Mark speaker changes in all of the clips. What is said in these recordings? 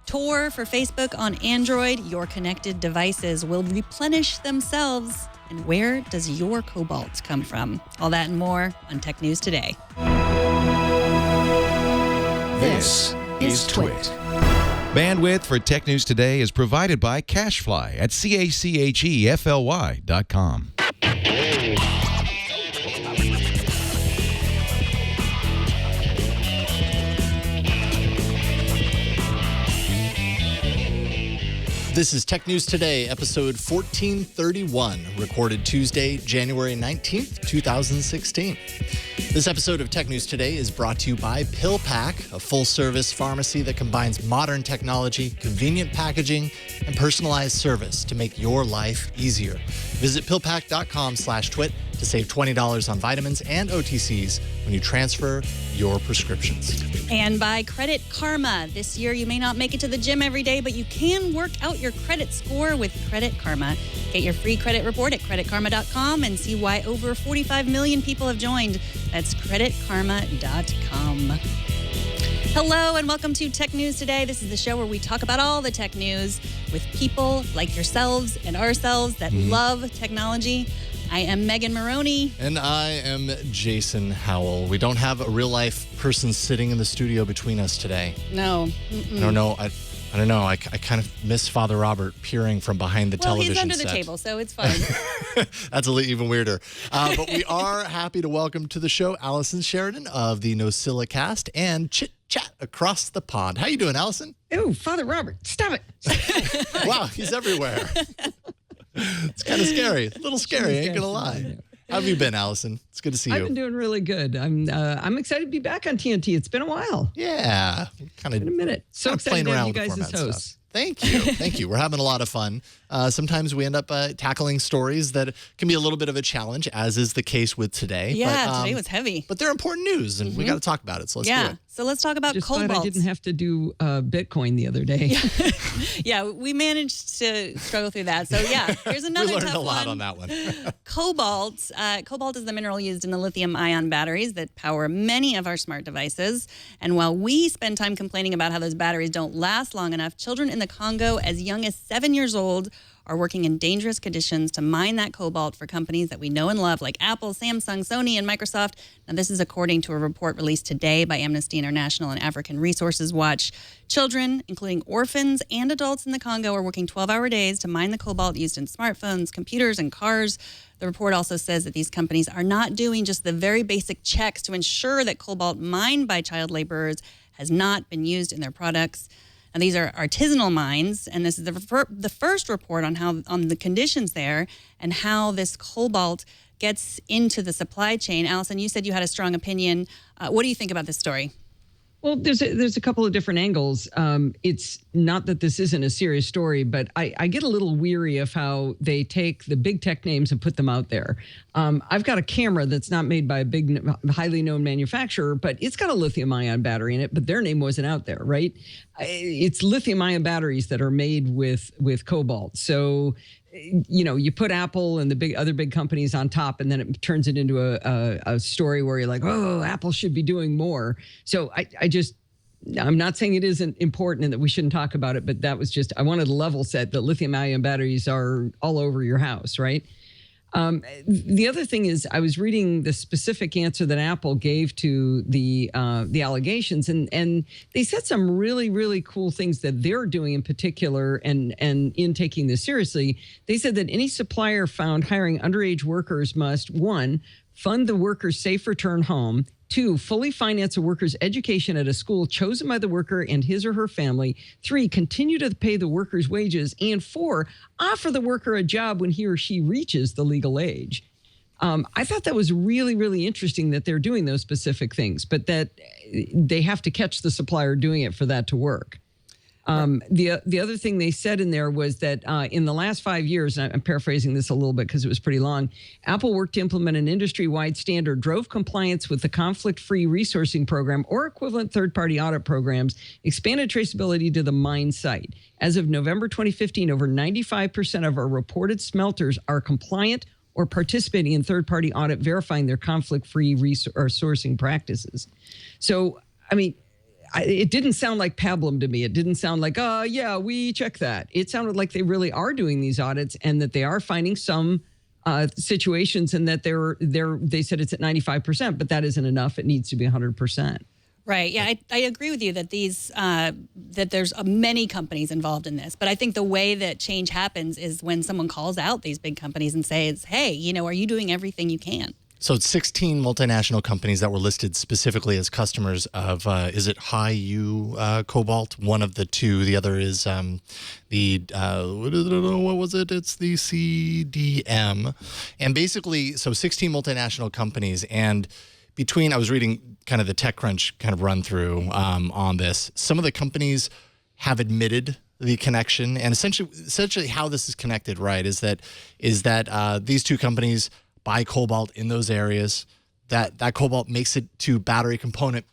Speaker 1: Tor for Facebook on Android. Your connected devices will replenish themselves. And where does your cobalt come from? All that and more on Tech News Today.
Speaker 2: This is Twit.
Speaker 3: Bandwidth for Tech News Today is provided by CashFly at CACHEFLY.com.
Speaker 2: This is Tech News Today, episode 1431, recorded Tuesday, January 19th, 2016. This episode of Tech News Today is brought to you by PillPack, a full-service pharmacy that combines modern technology, convenient packaging, and personalized service to make your life easier. Visit pillpack.com/twit to save $20 on vitamins and OTCs when you transfer your prescriptions.
Speaker 1: And by Credit Karma. This year, you may not make it to the gym every day, but you can work out your credit score with Credit Karma. Get your free credit report at creditkarma.com and see why over 45 million people have joined. That's creditkarma.com. Hello and welcome to Tech News Today. This is the show where we talk about all the tech news with people like yourselves and ourselves that love technology. I am Megan Morrone.
Speaker 2: And I am Jason Howell. We don't have a real-life person sitting in the studio between us today.
Speaker 1: No.
Speaker 2: I don't know. I don't know. I kind of miss Father Robert peering from behind the television set.
Speaker 1: Well, he's under the table, so it's fine.
Speaker 2: That's a little even weirder. But we are happy to welcome to the show Allison Sheridan of the NosillaCast Cast and Chit Chat across the pond. How you doing, Allison?
Speaker 4: Oh, Father Robert, stop it.
Speaker 2: Wow, he's everywhere. It's kind of scary. A little scary, ain't gonna lie. How have you been, Allison? It's good to see you.
Speaker 4: I've been doing really good. I'm excited to be back on TNT. It's been a while.
Speaker 2: Yeah.
Speaker 4: Kind of a minute. So excited to have you guys as hosts.
Speaker 2: Thank you. Thank you. We're having a lot of fun. Sometimes we end up tackling stories that can be a little bit of a challenge, as is the case with today.
Speaker 1: Yeah, today was heavy.
Speaker 2: But they're important news, and we got to talk about it, so let's do it.
Speaker 1: So let's talk about cobalt.
Speaker 4: Glad I didn't have to do Bitcoin the other day.
Speaker 1: Yeah, we managed to struggle through that. So yeah, here's another
Speaker 2: we
Speaker 1: tough
Speaker 2: learned a lot
Speaker 1: one.
Speaker 2: on that one.
Speaker 1: Cobalt. Cobalt is the mineral used in the lithium-ion batteries that power many of our smart devices. And while we spend time complaining about how those batteries don't last long enough, children in the Congo as young as 7 years old are working in dangerous conditions to mine that cobalt for companies that we know and love like Apple, Samsung, Sony, and Microsoft. Now, this is according to a report released today by Amnesty International and African Resources Watch. Children, including orphans and adults in the Congo, are working 12-hour days to mine the cobalt used in smartphones, computers, and cars. The report also says that these companies are not doing just the very basic checks to ensure that cobalt mined by child laborers has not been used in their products. And these are artisanal mines, and this is the first report on the conditions there and how this cobalt gets into the supply chain. Allison, you said you had a strong opinion. What do you think about this story?
Speaker 4: Well, there's a couple of different angles. It's not that this isn't a serious story, but I get a little weary of how they take the big tech names and put them out there. I've got a camera that's not made by a big, highly known manufacturer, but it's got a lithium-ion battery in it, but their name wasn't out there, right? It's lithium-ion batteries that are made with cobalt. So, you know, you put Apple and the other big companies on top, and then it turns it into a story where you're like, oh, Apple should be doing more. So I'm not saying it isn't important and that we shouldn't talk about it, but that was just, I wanted to level set that lithium-ion batteries are all over your house, right? The other thing is, I was reading the specific answer that Apple gave to the allegations, and they said some really, really cool things that they're doing in particular, and in taking this seriously. They said that any supplier found hiring underage workers must, 1, fund the worker's safe return home, 2, fully finance a worker's education at a school chosen by the worker and his or her family, 3, continue to pay the worker's wages, and 4, offer the worker a job when he or she reaches the legal age. I thought that was really, really interesting that they're doing those specific things, but that they have to catch the supplier doing it for that to work. The other thing they said in there was that in the last 5 years, and I'm paraphrasing this a little bit because it was pretty long, Apple worked to implement an industry-wide standard, drove compliance with the conflict-free resourcing program or equivalent third-party audit programs, expanded traceability to the mine site. As of November 2015, over 95% of our reported smelters are compliant or participating in third-party audit verifying their conflict-free sourcing practices. So, I mean, it didn't sound like pablum to me. It didn't sound like, yeah, we check that. It sounded like they really are doing these audits and that they are finding some situations, and that they said it's at 95%, but that isn't enough. It needs to be 100%.
Speaker 1: Right. Yeah, I agree with you that that there's many companies involved in this. But I think the way that change happens is when someone calls out these big companies and says, hey, are you doing everything you can?
Speaker 2: So it's 16 multinational companies that were listed specifically as customers of, is it High-U cobalt? One of the two. The other is what was it? It's the CDM. And basically, so 16 multinational companies. And I was reading kind of the TechCrunch kind of run through on this. Some of the companies have admitted the connection, and essentially how this is connected, right, is that these two companies buy cobalt in those areas. That cobalt makes it to battery component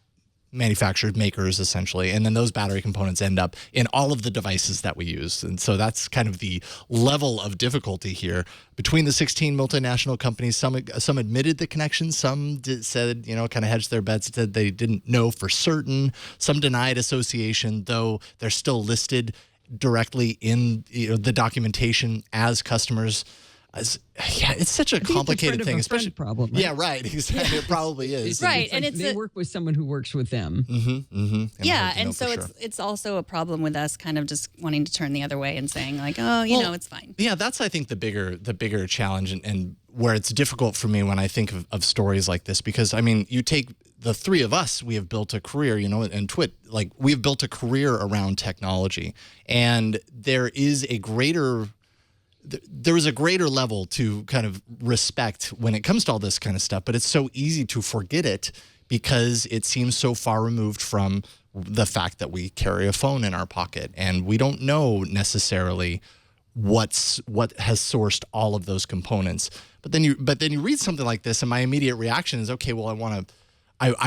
Speaker 2: makers, essentially, and then those battery components end up in all of the devices that we use. And so that's kind of the level of difficulty here between the 16 multinational companies. Some admitted the connection, some said, kind of hedged their bets, said they didn't know for certain. Some denied association, though they're still listed directly in the documentation as customers. It's such a complicated thing,
Speaker 4: especially problem. Right?
Speaker 2: Yeah, right. Exactly. It probably is.
Speaker 1: Right,
Speaker 4: and they work with someone who works with them.
Speaker 1: Yeah, and so it's also a problem with us kind of just wanting to turn the other way and saying like, it's fine.
Speaker 2: Yeah, that's I think the bigger challenge, and where it's difficult for me when I think of stories like this, because I mean, you take the three of us, we have built a career, and Twit, like we've built a career around technology, and there is a greater level to kind of respect when it comes to all this kind of stuff, but it's so easy to forget it because it seems so far removed from the fact that we carry a phone in our pocket and we don't know necessarily what has sourced all of those components. But then you read something like this, and my immediate reaction is, okay, well, I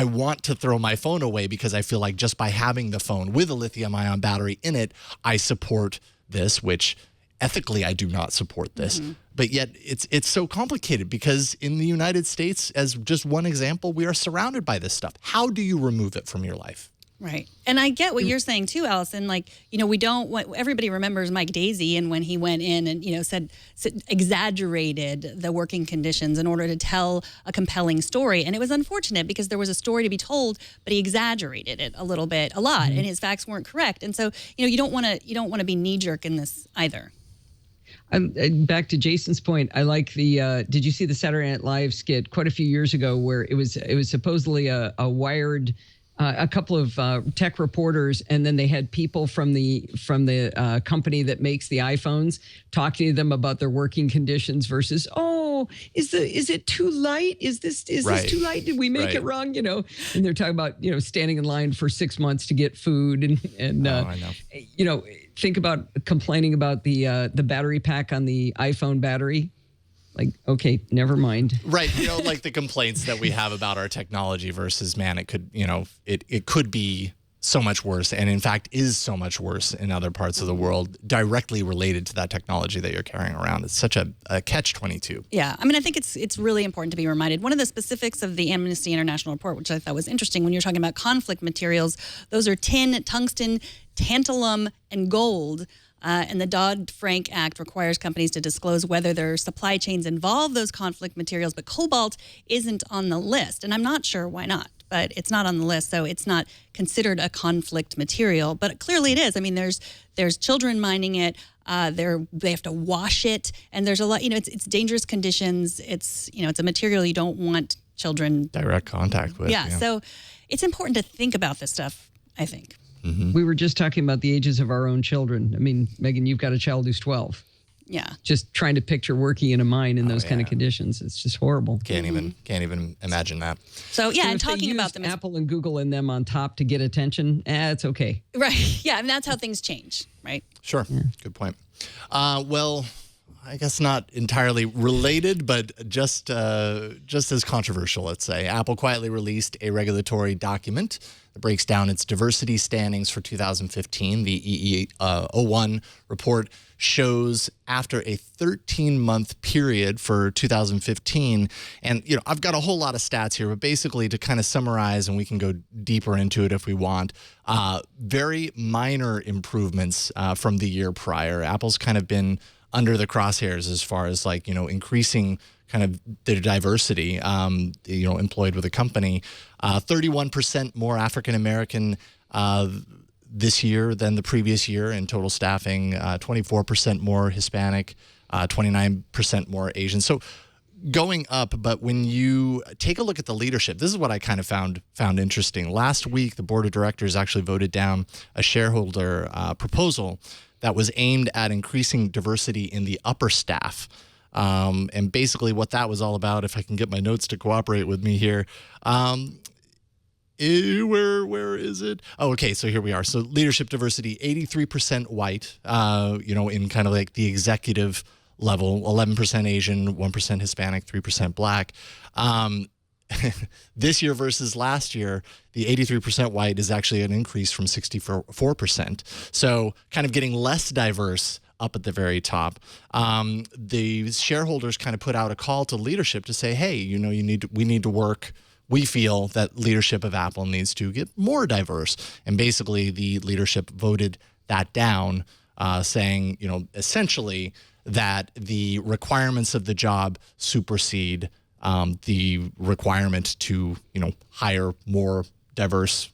Speaker 2: want to throw my phone away because I feel like just by having the phone with a lithium-ion battery in it, I support this, which ethically, I do not support this, but yet it's so complicated because in the United States, as just one example, we are surrounded by this stuff. How do you remove it from your life?
Speaker 1: Right. And I get what you're saying too, Allison. Like, we don't want, everybody remembers Mike Daisey and when he went in and, said exaggerated the working conditions in order to tell a compelling story. And it was unfortunate because there was a story to be told, but he exaggerated it a lot, and his facts weren't correct. And so, you don't want to be knee jerk in this either.
Speaker 4: Back to Jason's point, I like the. Did you see the Saturday Night Live skit quite a few years ago where it was supposedly a wired, a couple of tech reporters, and then they had people from the company that makes the iPhones talking to them about their working conditions versus, is it too light? Is this too light? Did we make it wrong? And they're talking about standing in line for 6 months to get food and
Speaker 2: I know.
Speaker 4: Think about complaining about the battery pack on the iPhone battery. Like, okay, never mind.
Speaker 2: Right. Like the complaints that we have about our technology versus, man, it could, it could be so much worse, and in fact is so much worse in other parts of the world directly related to that technology that you're carrying around. It's such a catch-22.
Speaker 1: Yeah. I mean, I think it's really important to be reminded. One of the specifics of the Amnesty International report, which I thought was interesting when you're talking about conflict materials, those are tin, tungsten, tantalum, and gold. And the Dodd-Frank Act requires companies to disclose whether their supply chains involve those conflict materials, but cobalt isn't on the list. And I'm not sure why not, but it's not on the list, so it's not considered a conflict material. But clearly it is. I mean, there's children mining it. They have to wash it, and there's a lot. It's dangerous conditions. It's a material you don't want children
Speaker 2: direct contact with.
Speaker 1: Yeah, so it's important to think about this stuff, I think.
Speaker 4: Mm-hmm. We were just talking about the ages of our own children. I mean, Megan, you've got a child who's 12.
Speaker 1: Yeah.
Speaker 4: Just trying to picture working in a mine in those kind of conditions. It's just horrible.
Speaker 2: Can't even imagine that.
Speaker 1: So, yeah,
Speaker 4: so
Speaker 1: and talking about them.
Speaker 4: Apple and Google and them on top to get attention, it's okay.
Speaker 1: Right. Yeah, and that's how things change, right?
Speaker 2: Sure. Yeah. Good point. Well, I guess not entirely related, but just as controversial, let's say. Apple quietly released a regulatory document that breaks down its diversity standings for 2015. The EEO1 report shows after a 13-month period for 2015, and I've got a whole lot of stats here, but basically to kind of summarize, and we can go deeper into it if we want, very minor improvements from the year prior. Apple's kind of been under the crosshairs as far as increasing kind of the diversity employed with a company. 31% more African American this year than the previous year in total staffing, 24% more Hispanic, 29% more Asian. So going up, but when you take a look at the leadership, this is what I kind of found interesting. Last week, the board of directors actually voted down a shareholder proposal that was aimed at increasing diversity in the upper staff. And basically what that was all about, if I can get my notes to cooperate with me here, where is it? Oh, okay. So here we are. So leadership diversity, 83% white, in kind of like the executive level, 11% Asian, 1% Hispanic, 3% Black. This year versus last year, the 83% white is actually an increase from 64%. So kind of getting less diverse up at the very top. The shareholders kind of put out a call to leadership to say, hey, we need to work. We feel that leadership of Apple needs to get more diverse. And basically the leadership voted that down, saying, essentially that the requirements of the job supersede the requirement to, hire more diverse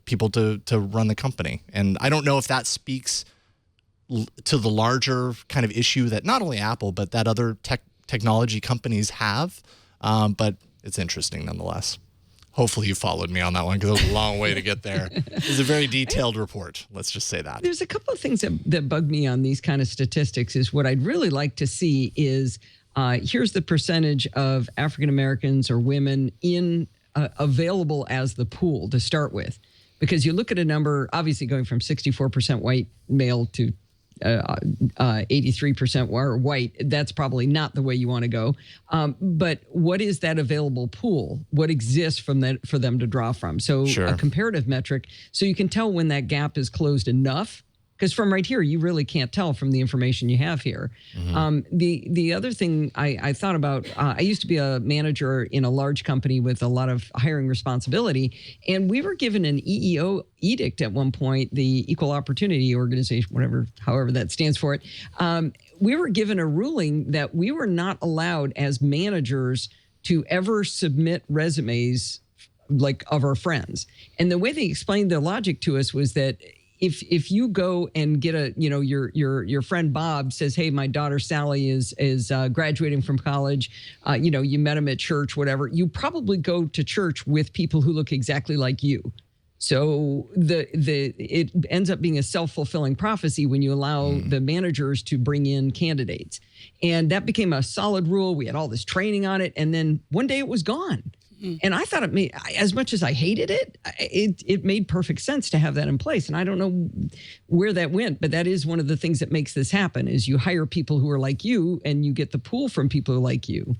Speaker 2: people to run the company. And I don't know if that speaks to the larger kind of issue that not only Apple, but that other technology companies have. But it's interesting nonetheless. Hopefully you followed me on that one because it was a long way to get there. It's a very detailed report. Let's just say that.
Speaker 4: There's a couple of things that bug me on these kind of statistics. Is what I'd really like to see is here's the percentage of African Americans or women in available as the pool to start with. Because you look at a number, obviously going from 64% white male to 83% white, that's probably not the way you want to go. But what is that available pool? What exists for them to draw from? So
Speaker 2: Sure.
Speaker 4: A comparative metric, so you can tell when that gap is closed enough. Because from right here, you really can't tell from the information you have here. Mm-hmm. The other thing I thought about, I used to be a manager in a large company with a lot of hiring responsibility, and we were given an EEO edict at one point, the Equal Opportunity Organization, however that stands for it. We were given a ruling that we were not allowed as managers to ever submit resumes like of our friends. And the way they explained the logic to us was that if you go and get your friend Bob says, hey, my daughter Sally is graduating from college, you met him at church, whatever, you probably go to church with people who look exactly like you. So it ends up being a self-fulfilling prophecy when you allow the managers to bring in candidates. And that became a solid rule. We had all this training on it. And then one day it was gone. And I thought as much as I hated it, it made perfect sense to have that in place. And I don't know where that went, but that is one of the things that makes this happen is you hire people who are like you and you get the pool from people who are like you.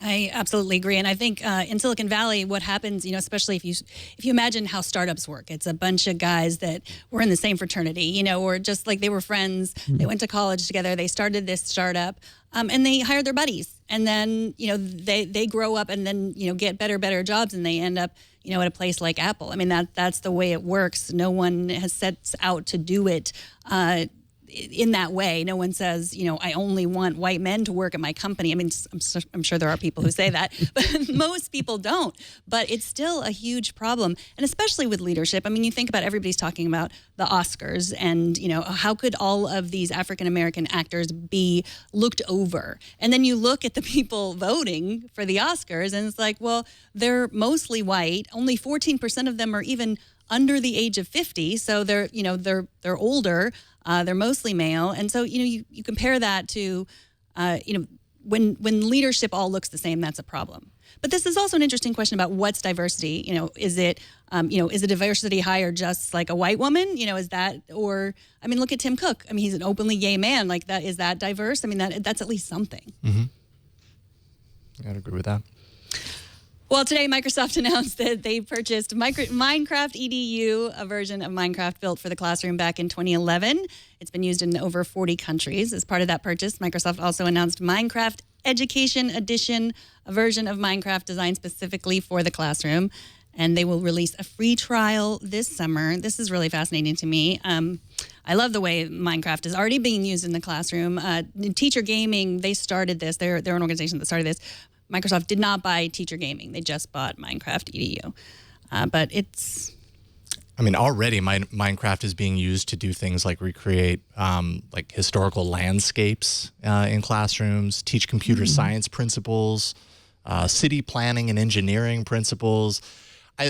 Speaker 1: I absolutely agree. And I think in Silicon Valley, what happens, especially if you imagine how startups work, it's a bunch of guys that were in the same fraternity, or just like they were friends. Mm-hmm. They went to college together. They started this startup and they hired their buddies. And then, they grow up and then, get better jobs and they end up, at a place like Apple. I mean, that's the way it works. No one has set out to do it in that way. No one says, I only want white men to work at my company. I mean, I'm sure there are people who say that, but most people don't. But it's still a huge problem. And especially with leadership. I mean, you think about everybody's talking about the Oscars and, how could all of these African-American actors be looked over? And then you look at the people voting for the Oscars and it's like, well, they're mostly white. Only 14% of them are even under the age of 50. So they're older. They're mostly male. And so, you compare that to, when leadership all looks the same, that's a problem. But this is also an interesting question about what's diversity. Is it, is the diversity hire just like a white woman? Is that, or, look at Tim Cook. He's an openly gay man. Like that, is that diverse? That's at least something.
Speaker 2: Mm-hmm. I'd agree with that.
Speaker 1: Well, today Microsoft announced that they purchased Minecraft EDU, a version of Minecraft built for the classroom back in 2011. It's been used in over 40 countries. As part of that purchase, Microsoft also announced Minecraft Education Edition, a version of Minecraft designed specifically for the classroom. And they will release a free trial this summer. This is really fascinating to me. I love the way Minecraft is already being used in the classroom. Teacher Gaming, they started this. They're an organization that started this. Microsoft did not buy Teacher Gaming. They just bought Minecraft EDU. But it's...
Speaker 2: already Minecraft is being used to do things like recreate like historical landscapes in classrooms, teach computer science principles, city planning and engineering principles.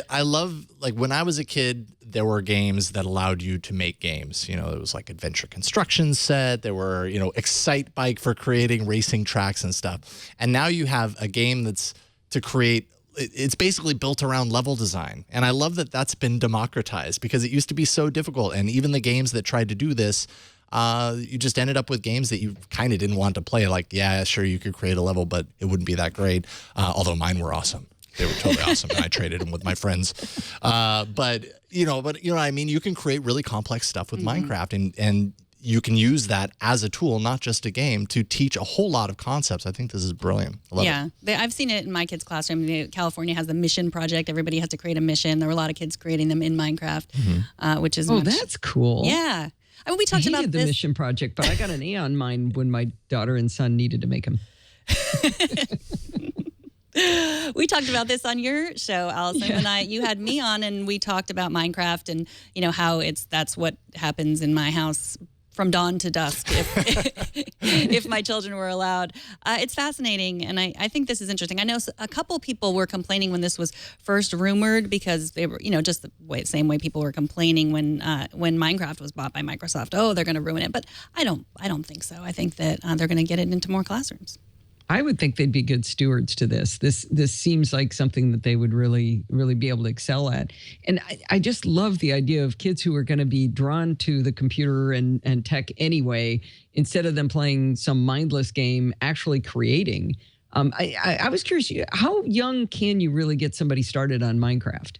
Speaker 2: I love, like, when I was a kid, there were games that allowed you to make games. There was like Adventure Construction Set. There were, Excite Bike for creating racing tracks and stuff. And now you have a game that's to create, it's basically built around level design. And I love that that's been democratized because it used to be so difficult. And even the games that tried to do this, you just ended up with games that you kind of didn't want to play. Like, yeah, sure, you could create a level, but it wouldn't be that great. Although mine were awesome. They were totally awesome, and I traded them with my friends. But you know what I mean? You can create really complex stuff with Minecraft, and you can use that as a tool, not just a game, to teach a whole lot of concepts. I think this is brilliant. I love it.
Speaker 1: I've seen it in my kids' classroom. California has the mission project. Everybody has to create a mission. There were a lot of kids creating them in Minecraft, which is
Speaker 4: that's cool.
Speaker 1: Yeah. We talked about
Speaker 4: the mission project, but I got an A on mine when my daughter and son needed to make them.
Speaker 1: We talked about this on your show, Allison, and you had me on, and we talked about Minecraft and how that's what happens in my house from dawn to dusk if my children were allowed. It's fascinating, and I think this is interesting. I know a couple people were complaining when this was first rumored because they were, just the same way people were complaining when Minecraft was bought by Microsoft. Oh, they're going to ruin it, but I don't think so. I think that they're going to get it into more classrooms.
Speaker 4: I would think they'd be good stewards to this. This seems like something that they would really, really be able to excel at. And I just love the idea of kids who are going to be drawn to the computer and tech anyway, instead of them playing some mindless game, actually creating. I was curious, how young can you really get somebody started on Minecraft?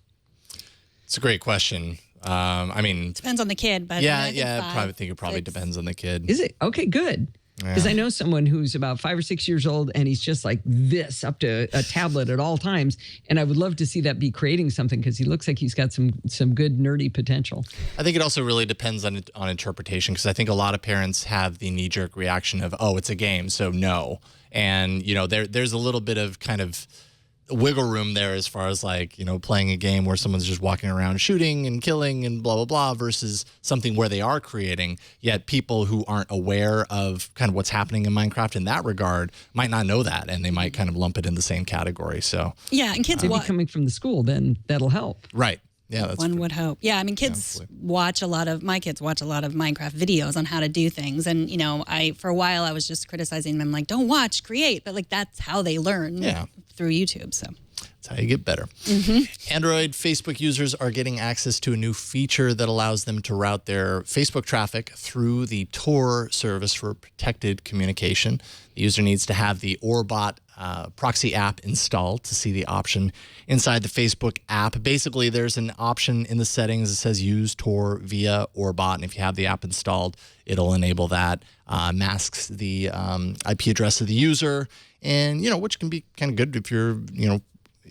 Speaker 2: It's a great question.
Speaker 1: It depends on the kid, but
Speaker 2: I probably think it probably depends on the kid.
Speaker 4: Is it? Okay, good. Because I know someone who's about 5 or 6 years old, and he's just like this up to a tablet at all times. And I would love to see that be creating something, because he looks like he's got some good nerdy potential.
Speaker 2: I think it also really depends on interpretation, because I think a lot of parents have the knee-jerk reaction of, oh, it's a game, so no. And, there's a little bit of kind of wiggle room there as far as playing a game where someone's just walking around shooting and killing and blah, blah, blah, versus something where they are creating. Yet people who aren't aware of kind of what's happening in Minecraft in that regard might not know that, and they might kind of lump it in the same category. So
Speaker 1: yeah, and kids
Speaker 4: maybe coming from the school, then that'll help.
Speaker 2: Right. Yeah, that's
Speaker 1: one would hope. Yeah, kids watch a lot of Minecraft videos on how to do things, and for a while I was just criticizing them, like, don't watch, create, but that's how they learn through YouTube. So
Speaker 2: that's how you get better. Android Facebook users are getting access to a new feature that allows them to route their Facebook traffic through the Tor service for protected communication. The user needs to have the Orbot proxy app installed to see the option inside the Facebook app. Basically, there's an option in the settings that says use Tor via Orbot, and if you have the app installed, it'll enable that. Masks the IP address of the user, and which can be kind of good if you're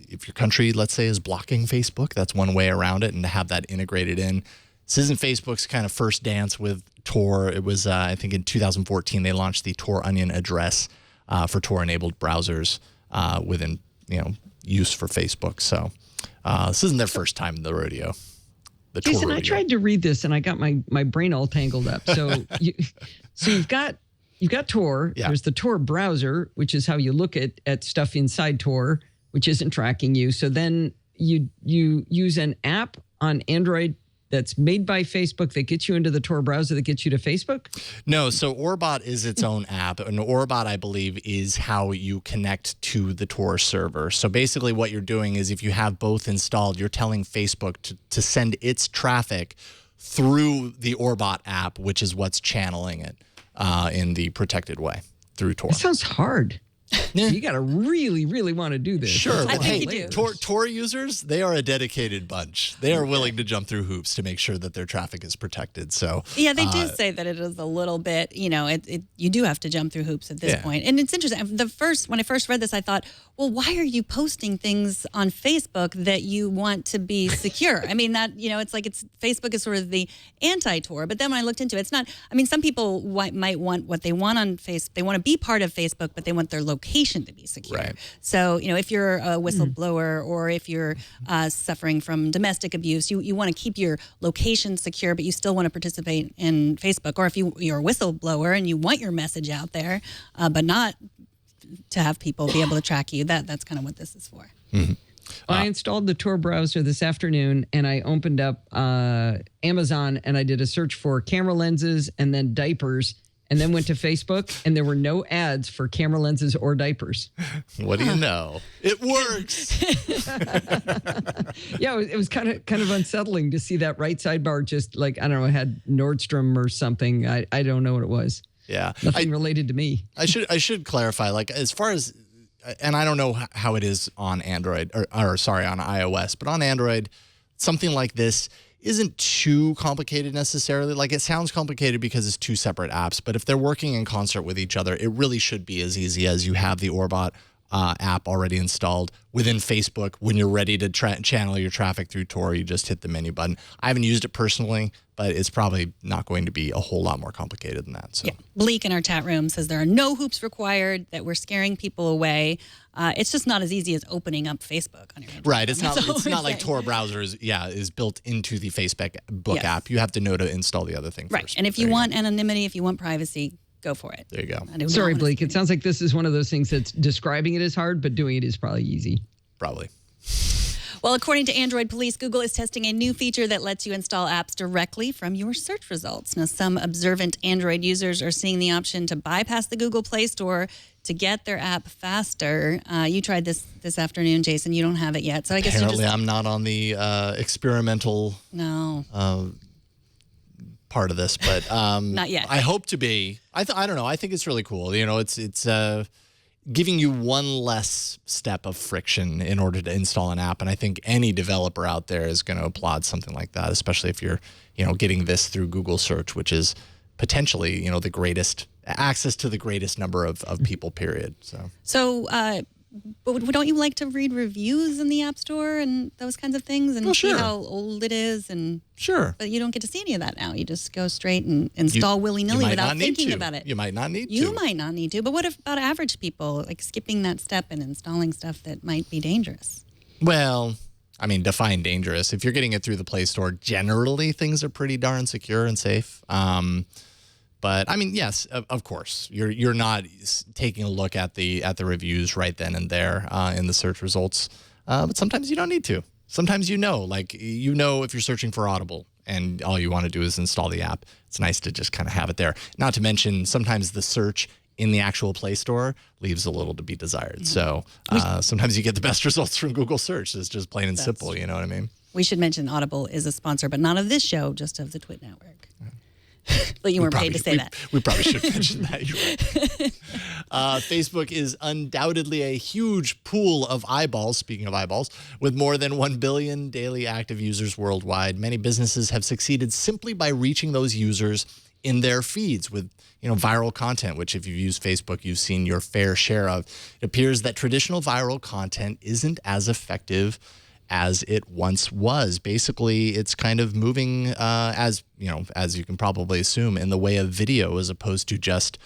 Speaker 2: if your country, let's say, is blocking Facebook. That's one way around it, and to have that integrated in. This isn't Facebook's kind of first dance with Tor. It was, I think, in 2014 they launched the Tor Onion address for Tor-enabled browsers within use for Facebook. So this isn't their first time in the rodeo.
Speaker 4: Jason, rodeo. I tried to read this and I got my brain all tangled up. So you've got Tor. Yeah. There's the Tor browser, which is how you look at stuff inside Tor, which isn't tracking you. So then you use an app on Android that's made by Facebook that gets you into the Tor browser that gets you to Facebook?
Speaker 2: No, so Orbot is its own app, and Orbot, I believe, is how you connect to the Tor server. So basically what you're doing is if you have both installed, you're telling Facebook to send its traffic through the Orbot app, which is what's channeling it in the protected way through Tor.
Speaker 4: That sounds hard.
Speaker 2: Yeah.
Speaker 4: You got to really, really want to do this.
Speaker 2: Sure.
Speaker 1: I
Speaker 2: Well,
Speaker 1: think
Speaker 2: hey,
Speaker 1: you do.
Speaker 2: Tor users, they are a dedicated bunch. They are willing to jump through hoops to make sure that their traffic is protected. So
Speaker 1: Yeah, they do say that it is a little bit, you do have to jump through hoops at this point. And it's interesting. When I first read this, I thought, well, why are you posting things on Facebook that you want to be secure? I mean, it's like Facebook is sort of the anti-Tor. But then when I looked into it, it's not. I mean, some people might want what they want on Facebook. They want to be part of Facebook, but they want their location to be secure.
Speaker 2: Right.
Speaker 1: So, if you're a whistleblower or if you're suffering from domestic abuse, you want to keep your location secure, but you still want to participate in Facebook. Or if you're a whistleblower and you want your message out there, but not to have people be able to track you, that's kind of what this is for.
Speaker 2: Mm-hmm.
Speaker 4: I installed the Tor browser this afternoon, and I opened up Amazon, and I did a search for camera lenses and then diapers, and then went to Facebook, and there were no ads for camera lenses or diapers.
Speaker 2: what do you know? It works.
Speaker 4: Yeah, it was kind of unsettling to see that right sidebar just like, I don't know, it had Nordstrom or something. I don't know what it was.
Speaker 2: Yeah.
Speaker 4: Nothing related to me.
Speaker 2: I should clarify, like, as far as, and I don't know how it is on Android or on iOS, but on Android, something like this isn't too complicated necessarily. Like, it sounds complicated because it's two separate apps, but if they're working in concert with each other, it really should be as easy as you have the Orbot app already installed within Facebook. When you're ready to channel your traffic through Tor, you just hit the menu button. I haven't used it personally, but it's probably not going to be a whole lot more complicated than that. So.
Speaker 1: Yeah. Bleak in our chat room says there are no hoops required, that we're scaring people away. It's just not as easy as opening up Facebook on your phone.
Speaker 2: Right. It's not
Speaker 1: That's all we're
Speaker 2: like
Speaker 1: saying.
Speaker 2: Tor browser is built into the Facebook
Speaker 1: Yes.
Speaker 2: app. You have to know to install the other thing
Speaker 1: Right.
Speaker 2: first.
Speaker 1: And if you
Speaker 2: There
Speaker 1: want anonymity, if you want privacy, go for it.
Speaker 2: There you go.
Speaker 1: I do not
Speaker 4: Sorry,
Speaker 1: want to
Speaker 4: Blake.
Speaker 1: scare
Speaker 4: It sounds like this is one of those things that's describing it is hard, but doing it is probably easy.
Speaker 2: Probably.
Speaker 1: Well, according to Android Police, Google is testing a new feature that lets you install apps directly from your search results. Now, some observant Android users are seeing the option to bypass the Google Play Store to get their app faster. You tried this afternoon, Jason. You don't have it yet. So I guess
Speaker 2: Apparently,
Speaker 1: you just...
Speaker 2: I'm not on the experimental
Speaker 1: No.
Speaker 2: part of this, but
Speaker 1: Not yet.
Speaker 2: I hope to be. I don't know. I think it's really cool. It's giving you one less step of friction in order to install an app, and I think any developer out there is going to applaud something like that, especially if you're getting this through Google Search, which is potentially the greatest access to the greatest number of people. Period.
Speaker 1: So, but don't you like to read reviews in the App Store and those kinds of things and see
Speaker 2: sure.
Speaker 1: how old it is?
Speaker 2: Sure.
Speaker 1: But you don't get to see any of that now. You just go straight and install willy-nilly without thinking about it.
Speaker 2: You might not need to.
Speaker 1: You might not need to. But what about average people, like skipping that step and installing stuff that might be dangerous?
Speaker 2: Well, I mean, define dangerous. If you're getting it through the Play Store, generally things are pretty darn secure and safe. But I mean, yes, of course, you're not taking a look at the reviews right then and there in the search results. But sometimes you don't need to. Sometimes if you're searching for Audible and all you want to do is install the app, it's nice to just kind of have it there. Not to mention, sometimes the search in the actual Play Store leaves a little to be desired. So sometimes you get the best results from Google Search. It's just plain and simple. You know what I mean?
Speaker 1: We should mention Audible is a sponsor, but not of this show, just of the Twit Network. But you weren't paid to say that.
Speaker 2: We probably should mention that. You're right. Facebook is undoubtedly a huge pool of eyeballs, speaking of eyeballs, with more than 1 billion daily active users worldwide. Many businesses have succeeded simply by reaching those users in their feeds with viral content, which if you've used Facebook, you've seen your fair share of. It appears that traditional viral content isn't as effective as it once was. Basically, it's kind of moving as you can probably assume, in the way of video, as opposed to just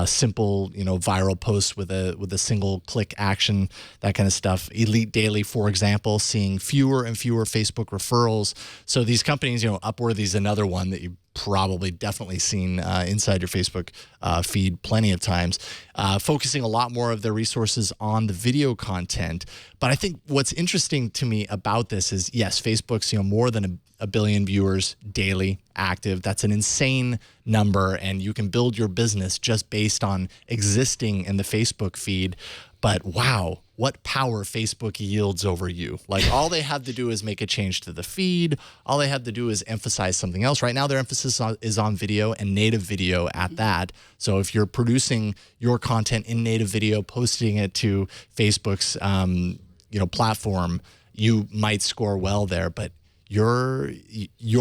Speaker 2: simple, viral posts with a single click action, that kind of stuff. Elite Daily, for example, seeing fewer and fewer Facebook referrals. So these companies, Upworthy is another one that you probably definitely seen inside your Facebook feed plenty of times, focusing a lot more of their resources on the video content. But I think what's interesting to me about this is, yes, Facebook's more than a billion viewers daily active. That's an insane number, and you can build your business just based on existing in the Facebook feed. But wow, what power Facebook yields over you. Like, all they have to do is make a change to the feed. All they have to do is emphasize something else. Right now, their emphasis is on video, and native video at that. So if you're producing your content in native video, posting it to Facebook's platform, you might score well there. But your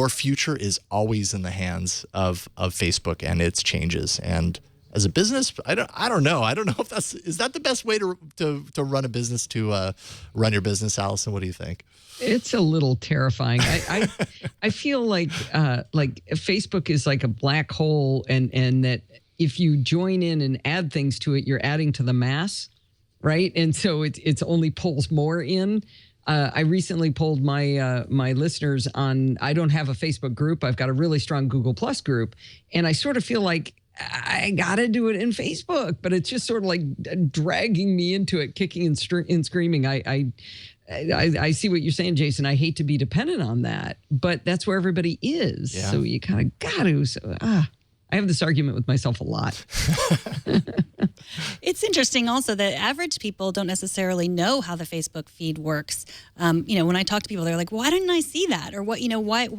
Speaker 2: future is always in the hands of Facebook and its changes. And as a business, I don't know. I don't know if is that the best way to run a business, to run your business, Allison? What do you think?
Speaker 4: It's a little terrifying. I feel like Facebook is like a black hole, and that if you join in and add things to it, you're adding to the mass, right? And so it's only pulls more in. I recently polled my listeners on. I don't have a Facebook group. I've got a really strong Google Plus group, and I sort of feel like I gotta do it in Facebook, but it's just sort of like dragging me into it, kicking and screaming. I see what you're saying, Jason. I hate to be dependent on that, but that's where everybody is. Yeah. So you kind of got to. So, I have this argument with myself a lot.
Speaker 1: It's interesting also that average people don't necessarily know how the Facebook feed works. When I talk to people, they're like, why didn't I see that? Or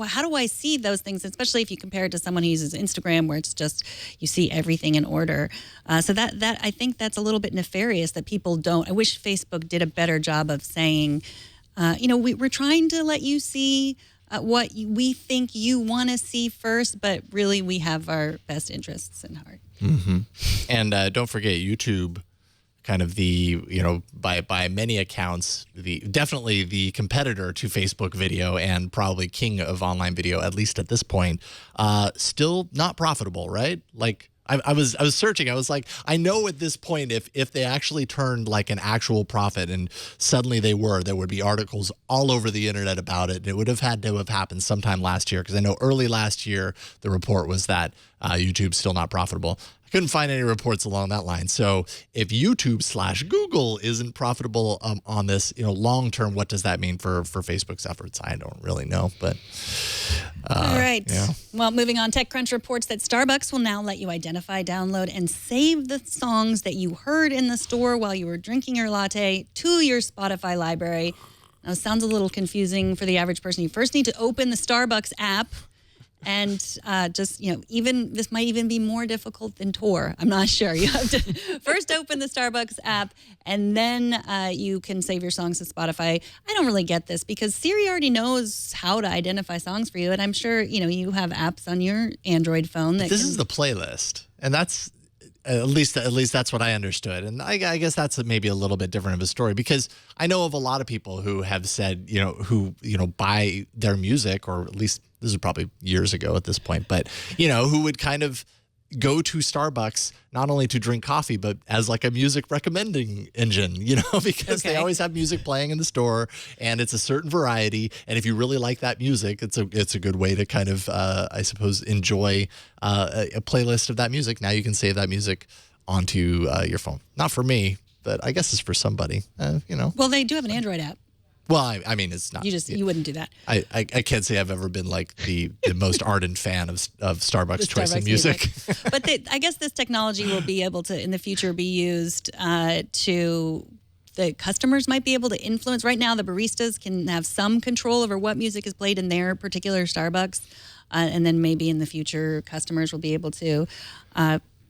Speaker 1: how do I see those things? Especially if you compare it to someone who uses Instagram, where it's just, you see everything in order. So that I think that's a little bit nefarious that people don't. I wish Facebook did a better job of saying, we're trying to let you see what we think you want to see first, but really we have our best interests in heart.
Speaker 2: Mm-hmm. And don't forget YouTube, kind of by many accounts, definitely the competitor to Facebook video and probably king of online video, at least at this point, still not profitable, right? Like, I was searching. I was like, I know at this point, if they actually turned like an actual profit, and suddenly there would be articles all over the internet about it. And it would have had to have happened sometime last year, because I know early last year the report was that YouTube's still not profitable. I couldn't find any reports along that line. So if YouTube/Google isn't profitable on this, long term, what does that mean for Facebook's efforts? I don't really know, but
Speaker 1: all right.
Speaker 2: Yeah.
Speaker 1: Well, moving on, TechCrunch reports that Starbucks will now let you identify, download, and save the songs that you heard in the store while you were drinking your latte to your Spotify library. Now, it sounds a little confusing for the average person. You first need to open the Starbucks app. And even this might even be more difficult than Tor. I'm not sure. You have to first open the Starbucks app, and then you can save your songs to Spotify. I don't really get this, because Siri already knows how to identify songs for you, and I'm sure you have apps on your Android phone that.
Speaker 2: This is the playlist, and that's at least that's what I understood. And I guess that's maybe a little bit different of a story, because I know of a lot of people who have said who buy their music, or at least. This is probably years ago at this point, but, who would kind of go to Starbucks not only to drink coffee, but as like a music recommending engine, because they always have music playing in the store, and it's a certain variety. And if you really like that music, it's a good way to kind of, I suppose, enjoy a playlist of that music. Now you can save that music onto your phone. Not for me, but I guess it's for somebody,
Speaker 1: Well, they do have an Android app.
Speaker 2: Well, I mean, it's not.
Speaker 1: You wouldn't do that.
Speaker 2: I can't say I've ever been like the most ardent fan of Starbucks choicing music.
Speaker 1: But I guess this technology will be able to, in the future, be used to. The customers might be able to influence. Right now, the baristas can have some control over what music is played in their particular Starbucks, and then maybe in the future, customers will be able to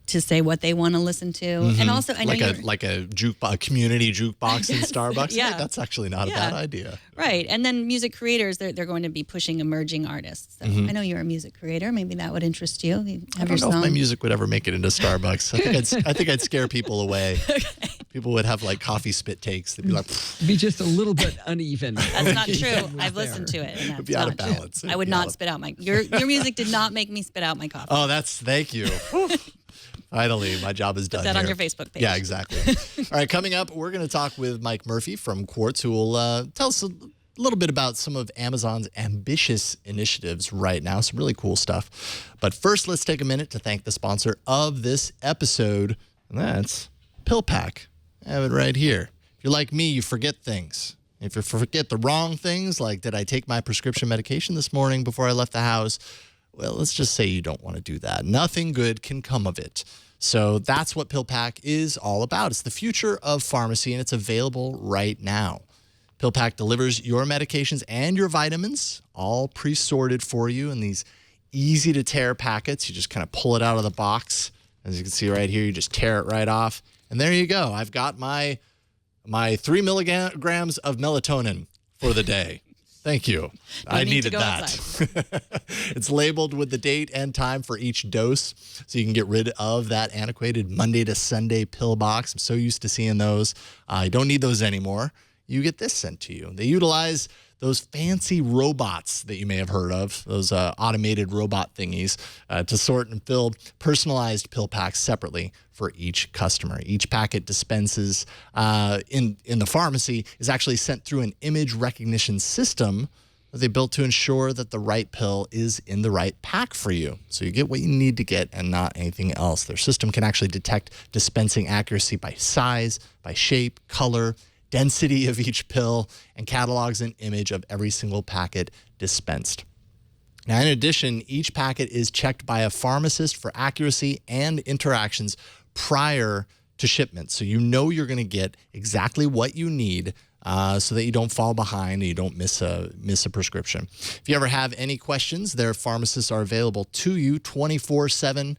Speaker 1: say what they want to listen to. Mm-hmm. And also, I know
Speaker 2: a community jukebox in Starbucks.
Speaker 1: Yeah.
Speaker 2: Hey, that's actually not a bad idea.
Speaker 1: Right. And then music creators, they're going to be pushing emerging artists. So I know you're a music creator. Maybe that would interest you.
Speaker 2: I don't know if my music would ever make it into Starbucks. I think I'd scare people away. Okay. People would have like coffee spit takes. They'd be like,
Speaker 4: be just a little bit uneven.
Speaker 1: That's not true. I've listened to it. And that's
Speaker 2: be out of balance.
Speaker 1: I would not spit out your music did not make me spit out my coffee.
Speaker 2: Oh, thank you. Finally, my job is done.
Speaker 1: Put that
Speaker 2: here.
Speaker 1: on your Facebook page.
Speaker 2: Yeah, exactly. All right, coming up, we're going to talk with Mike Murphy from Quartz, who will tell us a a little bit about some of Amazon's ambitious initiatives right now. Some really cool stuff. But first, let's take a minute to thank the sponsor of this episode, and that's PillPack. I have it right here. If you're like me, you forget things. If you forget the wrong things, like did I take my prescription medication this morning before I left the house? Well, let's just say you don't want to do that. Nothing good can come of it. So that's what PillPack is all about. It's the future of pharmacy, and it's available right now. PillPack delivers your medications and your vitamins, all pre-sorted for you in these easy-to-tear packets. You just kind of pull it out of the box. As you can see right here, you just tear it right off. And there you go. I've got my 3 milligrams of melatonin for the day. Thank you. I needed that. It's labeled with the date and time for each dose, so you can get rid of that antiquated Monday to Sunday pill box. I'm so used to seeing those. I don't need those anymore. You get this sent to you. They utilize those fancy robots that you may have heard of, those automated robot thingies, to sort and fill personalized pill packs separately for each customer. Each packet dispenses in the pharmacy is actually sent through an image recognition system that they built to ensure that the right pill is in the right pack for you. So you get what you need to get and not anything else. Their system can actually detect dispensing accuracy by size, by shape, color, density of each pill, and catalogs an image of every single packet dispensed. Now, in addition, each packet is checked by a pharmacist for accuracy and interactions prior to shipment. So you know you're going to get exactly what you need so that you don't fall behind and you don't miss a prescription. If you ever have any questions, their pharmacists are available to you 24/7,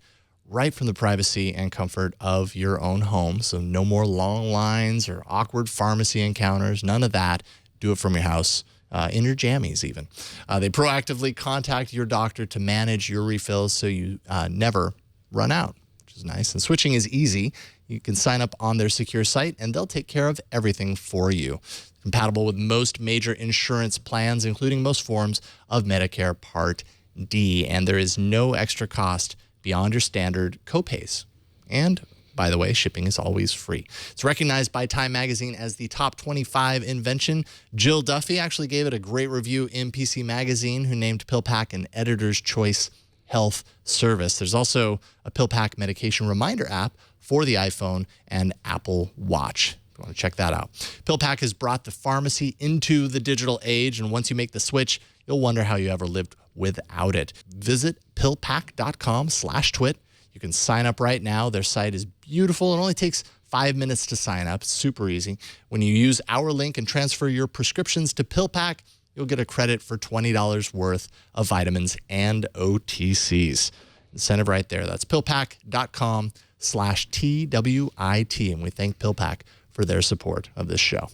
Speaker 2: right from the privacy and comfort of your own home. So no more long lines or awkward pharmacy encounters, none of that. Do it from your house, in your jammies even. They proactively contact your doctor to manage your refills so you never run out, which is nice. And switching is easy. You can sign up on their secure site and they'll take care of everything for you. Compatible with most major insurance plans, including most forms of Medicare Part D. And there is no extra cost beyond your standard copays. And by the way, shipping is always free. It's recognized by Time Magazine as the top 25 invention. Jill Duffy actually gave it a great review in PC Magazine, who named PillPack an editor's choice health service. There's also a PillPack medication reminder app for the iPhone and Apple Watch. If you want to check that out. PillPack has brought the pharmacy into the digital age, and once you make the switch, you'll wonder how you ever lived without it. Visit pillpack.com/twit. You can sign up right now. Their site is beautiful. It only takes 5 minutes to sign up. It's super easy. When you use our link and transfer your prescriptions to PillPack, you'll get a credit for $20 worth of vitamins and OTCs. Incentive right there. That's pillpack.com/TWIT. And we thank PillPack for their support of this show.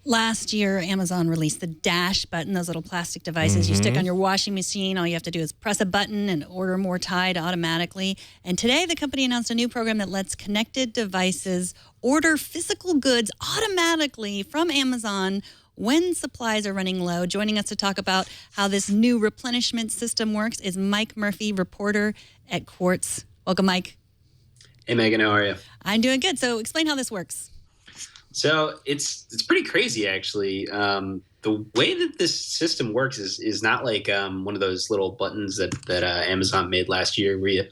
Speaker 1: Last year, Amazon released the Dash button, those little plastic devices you stick on your washing machine. All you have to do is press a button and order more Tide automatically. And today, the company announced a new program that lets connected devices order physical goods automatically from Amazon when supplies are running low. Joining us to talk about how this new replenishment system works is Mike Murphy, reporter at Quartz. Welcome, Mike.
Speaker 5: Hey, Megan, how are you?
Speaker 1: I'm doing good. So explain how this works.
Speaker 5: So it's pretty crazy, actually. The way that this system works is not like one of those little buttons that Amazon made last year where you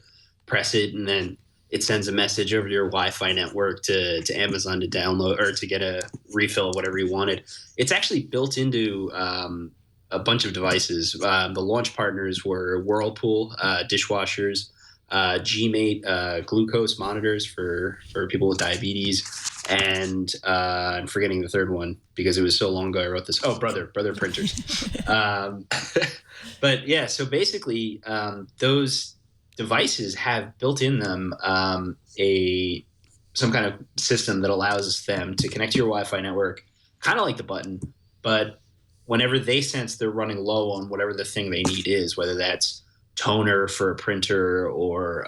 Speaker 5: press it and then it sends a message over your Wi-Fi network to Amazon to download or to get a refill of whatever you wanted. It's actually built into a bunch of devices. The launch partners were Whirlpool dishwashers, Gmate glucose monitors for people with diabetes, and I'm forgetting the third one because it was so long ago I wrote this. Oh, Brother printers. But yeah, so basically those devices have built in them some kind of system that allows them to connect to your Wi-Fi network, kind of like the button, but whenever they sense they're running low on whatever the thing they need is, whether that's toner for a printer or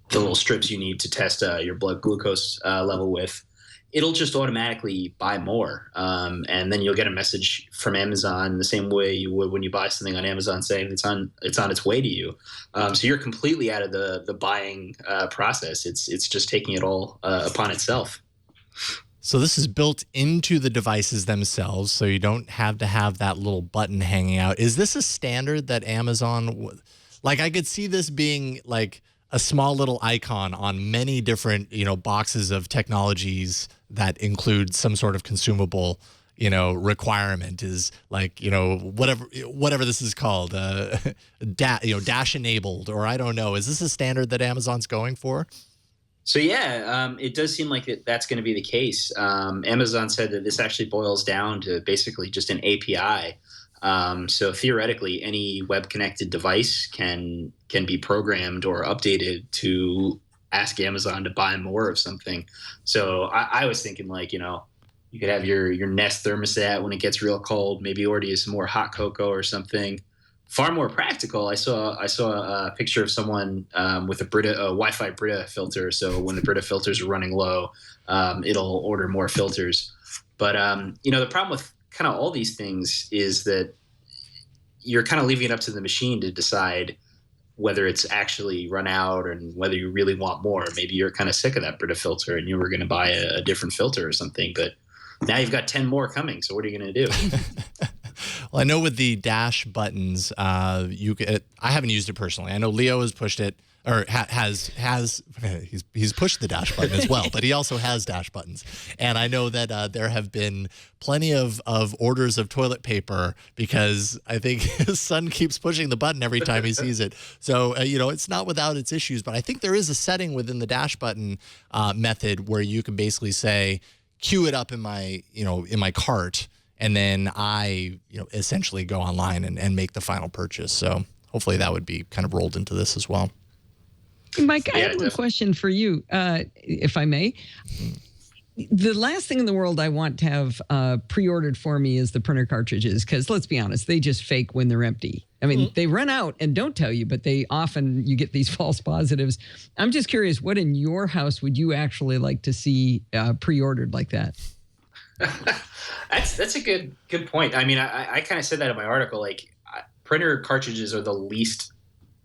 Speaker 5: the little strips you need to test your blood glucose level with, it'll just automatically buy more. And then you'll get a message from Amazon the same way you would when you buy something on Amazon saying it's on its way to you. So you're completely out of the buying process. It's just taking it all upon itself.
Speaker 2: So this is built into the devices themselves, so you don't have to have that little button hanging out. Is this a standard that Amazon, like I could see this being like a small little icon on many different, boxes of technologies that include some sort of consumable, requirement is like, whatever this is called, dash enabled, or I don't know. Is this a standard that Amazon's going for?
Speaker 5: So yeah, it does seem like that's going to be the case. Amazon said that this actually boils down to basically just an API. So theoretically, any web-connected device can be programmed or updated to ask Amazon to buy more of something. So I was thinking like, you could have your Nest thermostat when it gets real cold, maybe order you some more hot cocoa or something. Far more practical. I saw a picture of someone with a Wi-Fi Brita filter. So when the Brita filters are running low, it'll order more filters. But the problem with kind of all these things is that you're kind of leaving it up to the machine to decide whether it's actually run out and whether you really want more. Maybe you're kind of sick of that Brita filter and you were going to buy a different filter or something, but now you've got 10 more coming. So what are you going to do?
Speaker 2: Well, I know with the dash buttons, I haven't used it personally. I know Leo has pushed it, or he's pushed the dash button as well, but he also has dash buttons. And I know that there have been plenty of orders of toilet paper because I think his son keeps pushing the button every time he sees it. So, it's not without its issues, but I think there is a setting within the dash button method where you can basically say, queue it up in my cart. And then I, essentially go online and make the final purchase. So hopefully that would be kind of rolled into this as well.
Speaker 4: Mike, I have a question for you, if I may. The last thing in the world I want to have pre-ordered for me is the printer cartridges, because let's be honest, they just fake when they're empty. I mean, they run out and don't tell you, but you get these false positives. I'm just curious, what in your house would you actually like to see pre-ordered like that?
Speaker 5: That's a good point. I mean, I kind of said that in my article. Like, printer cartridges are the least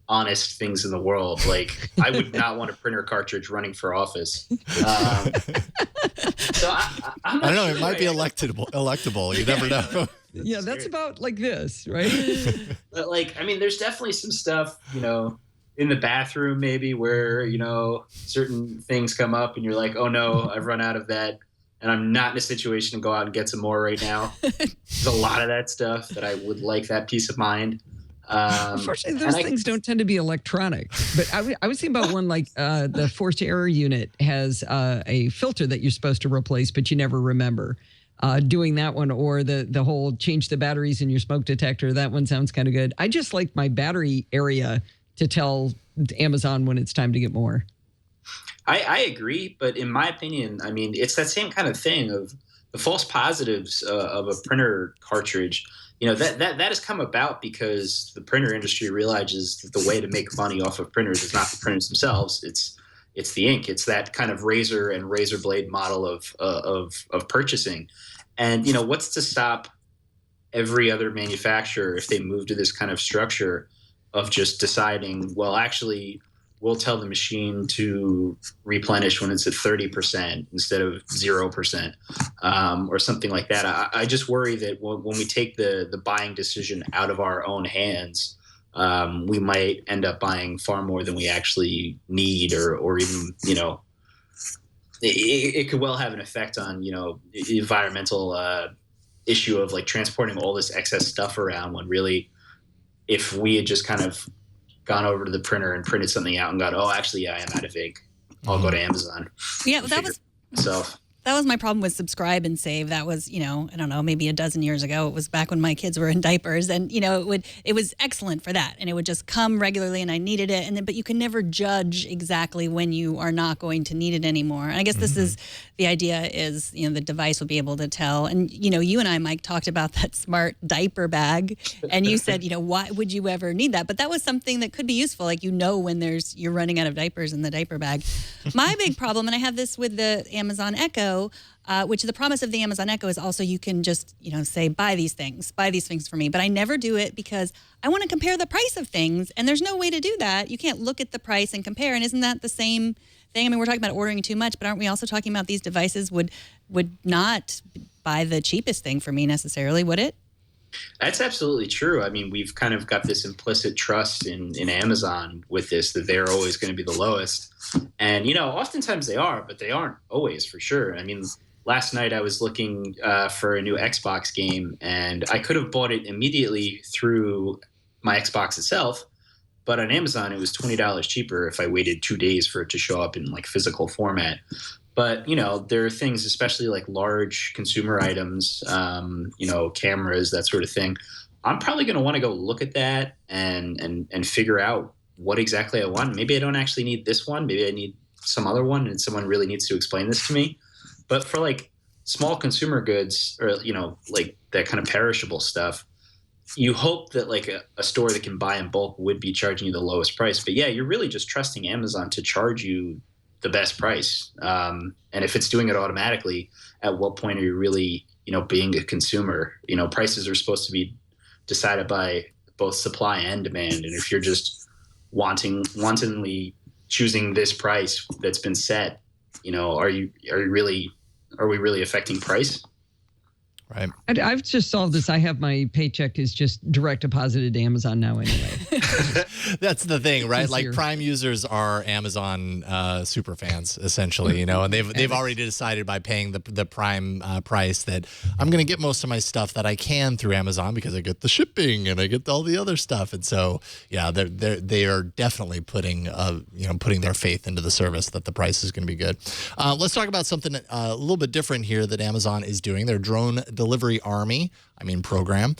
Speaker 5: honest things in the world. Like, I would not want a printer cartridge running for office. So I don't
Speaker 2: know. It might be electable. You never know.
Speaker 4: Yeah, that's about like this, right?
Speaker 5: But like, I mean, there's definitely some stuff, in the bathroom maybe where, certain things come up and you're like, oh no, I've run out of that. And I'm not in a situation to go out and get some more right now. There's a lot of that stuff that I would like that peace of mind.
Speaker 4: Unfortunately, those things don't tend to be electronic. But I was thinking about one like the forced error unit has a filter that you're supposed to replace, but you never remember doing that one, or the whole change the batteries in your smoke detector. That one sounds kind of good. I just like my battery area to tell Amazon when it's time to get more.
Speaker 5: I agree, but in my opinion, I mean, it's that same kind of thing of the false positives of a printer cartridge. That has come about because the printer industry realizes that the way to make money off of printers is not the printers themselves. It's the ink. It's that kind of razor and razor blade model of purchasing. And what's to stop every other manufacturer, if they move to this kind of structure, of just deciding, well, actually, we'll tell the machine to replenish when it's at 30% instead of 0%, or something like that. I just worry that when we take the buying decision out of our own hands, we might end up buying far more than we actually need, or even, it could well have an effect on, the environmental issue of like transporting all this excess stuff around, when really, if we had just kind of gone over to the printer and printed something out and got, oh, actually, yeah, I am out of ink, I'll go to Amazon.
Speaker 1: Yeah, that was my problem with subscribe and save. That was, I don't know, maybe a dozen years ago. It was back when my kids were in diapers, and it was excellent for that, and it would just come regularly, and I needed it, but you can never judge exactly when you are not going to need it anymore. And I guess this is the idea is, the device will be able to tell. And you and I, Mike, talked about that smart diaper bag, and you said, why would you ever need that? But that was something that could be useful, like when you're running out of diapers in the diaper bag. My big problem, and I have this with the Amazon Echo, Echo, which the promise of the Amazon Echo is also you can just, say, buy these things for me. But I never do it because I want to compare the price of things. And there's no way to do that. You can't look at the price and compare. And isn't that the same thing? I mean, we're talking about ordering too much, but aren't we also talking about these devices would not buy the cheapest thing for me necessarily, would it?
Speaker 5: That's absolutely true. I mean, we've kind of got this implicit trust in Amazon with this, that they're always going to be the lowest. And, oftentimes they are, but they aren't always, for sure. I mean, last night I was looking for a new Xbox game, and I could have bought it immediately through my Xbox itself. But on Amazon, it was $20 cheaper if I waited 2 days for it to show up in like physical format. But, there are things, especially like large consumer items, cameras, that sort of thing. I'm probably going to want to go look at that and figure out what exactly I want. Maybe I don't actually need this one. Maybe I need some other one, and someone really needs to explain this to me. But for like small consumer goods or, like that kind of perishable stuff, you hope that like a store that can buy in bulk would be charging you the lowest price. But yeah, you're really just trusting Amazon to charge you the best price. And if it's doing it automatically, at what point are you really, being a consumer? Prices are supposed to be decided by both supply and demand. And if you're just wantonly choosing this price that's been set, are we really affecting price?
Speaker 2: Right.
Speaker 4: I've just solved this. I have my paycheck is just direct deposited to Amazon now anyway.
Speaker 2: That's the thing, right?
Speaker 4: Easier.
Speaker 2: Like Prime users are Amazon super fans, essentially, and they've already decided by paying the Prime price that I'm going to get most of my stuff that I can through Amazon because I get the shipping and I get all the other stuff. And so, yeah, they are definitely putting their faith into the service that the price is going to be good. Let's talk about something a little bit different here that Amazon is doing. Their drone delivery program.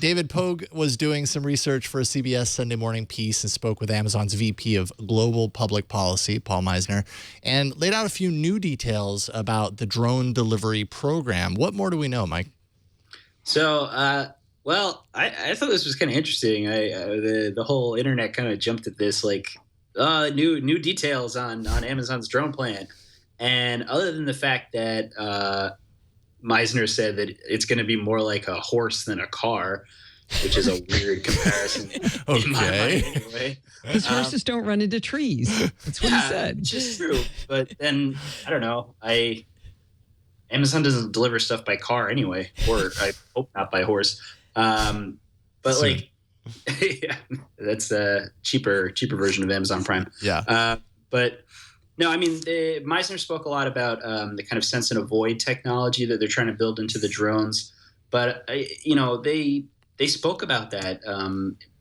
Speaker 2: David Pogue was doing some research for a CBS Sunday Morning piece and spoke with Amazon's VP of Global Public Policy, Paul Meisner, and laid out a few new details about the drone delivery program. What more do we know, Mike?
Speaker 5: So, I thought this was kind of interesting. The whole internet kind of jumped at this, like, new details on Amazon's drone plan. And other than the fact that Meisner said that it's going to be more like a horse than a car, which is a weird comparison in my mind anyway.
Speaker 4: Because horses don't run into trees. That's what he said.
Speaker 5: Which is true. But then, I don't know. Amazon doesn't deliver stuff by car anyway, or I hope not by horse. But like, yeah, that's a cheaper version of Amazon Prime.
Speaker 2: Yeah.
Speaker 5: But no, I mean, Meisner spoke a lot about the kind of sense and avoid technology that they're trying to build into the drones. But, they spoke about that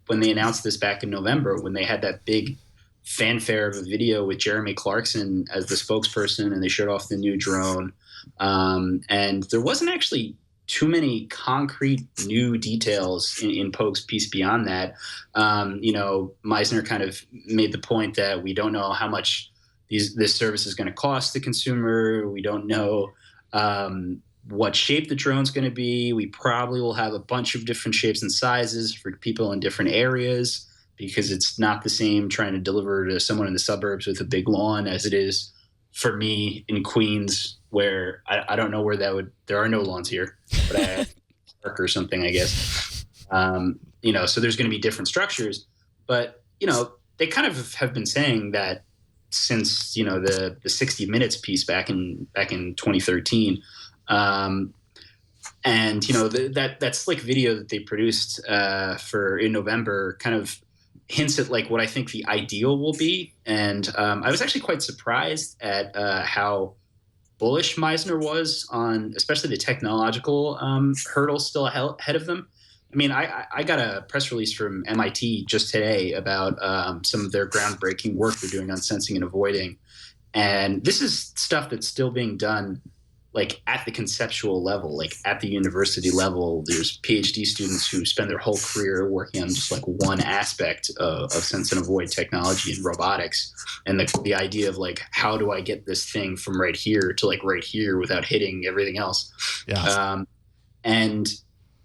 Speaker 5: when they announced this back in November, when they had that big fanfare of a video with Jeremy Clarkson as the spokesperson, and they showed off the new drone. And there wasn't actually too many concrete new details in Pogue's piece beyond that. Meisner kind of made the point that we don't know how much this service is going to cost the consumer. We don't know what shape the drone's going to be. We probably will have a bunch of different shapes and sizes for people in different areas, because it's not the same trying to deliver to someone in the suburbs with a big lawn as it is for me in Queens, where I don't know where there are no lawns here, but I have a park or something, I guess. So there's going to be different structures, but, they kind of have been saying that since, the 60 Minutes piece back in 2013. And, that slick video that they produced in November kind of hints at like what I think the ideal will be. And I was actually quite surprised at how bullish Meisner was on especially the technological hurdles still ahead of them. I mean, I got a press release from MIT just today about some of their groundbreaking work they're doing on sensing and avoiding. And this is stuff that's still being done like at the conceptual level, like at the university level. There's PhD students who spend their whole career working on just like one aspect of sense and avoid technology and robotics. And the idea of like, how do I get this thing from right here to like right here without hitting everything else?
Speaker 2: Yeah.
Speaker 5: And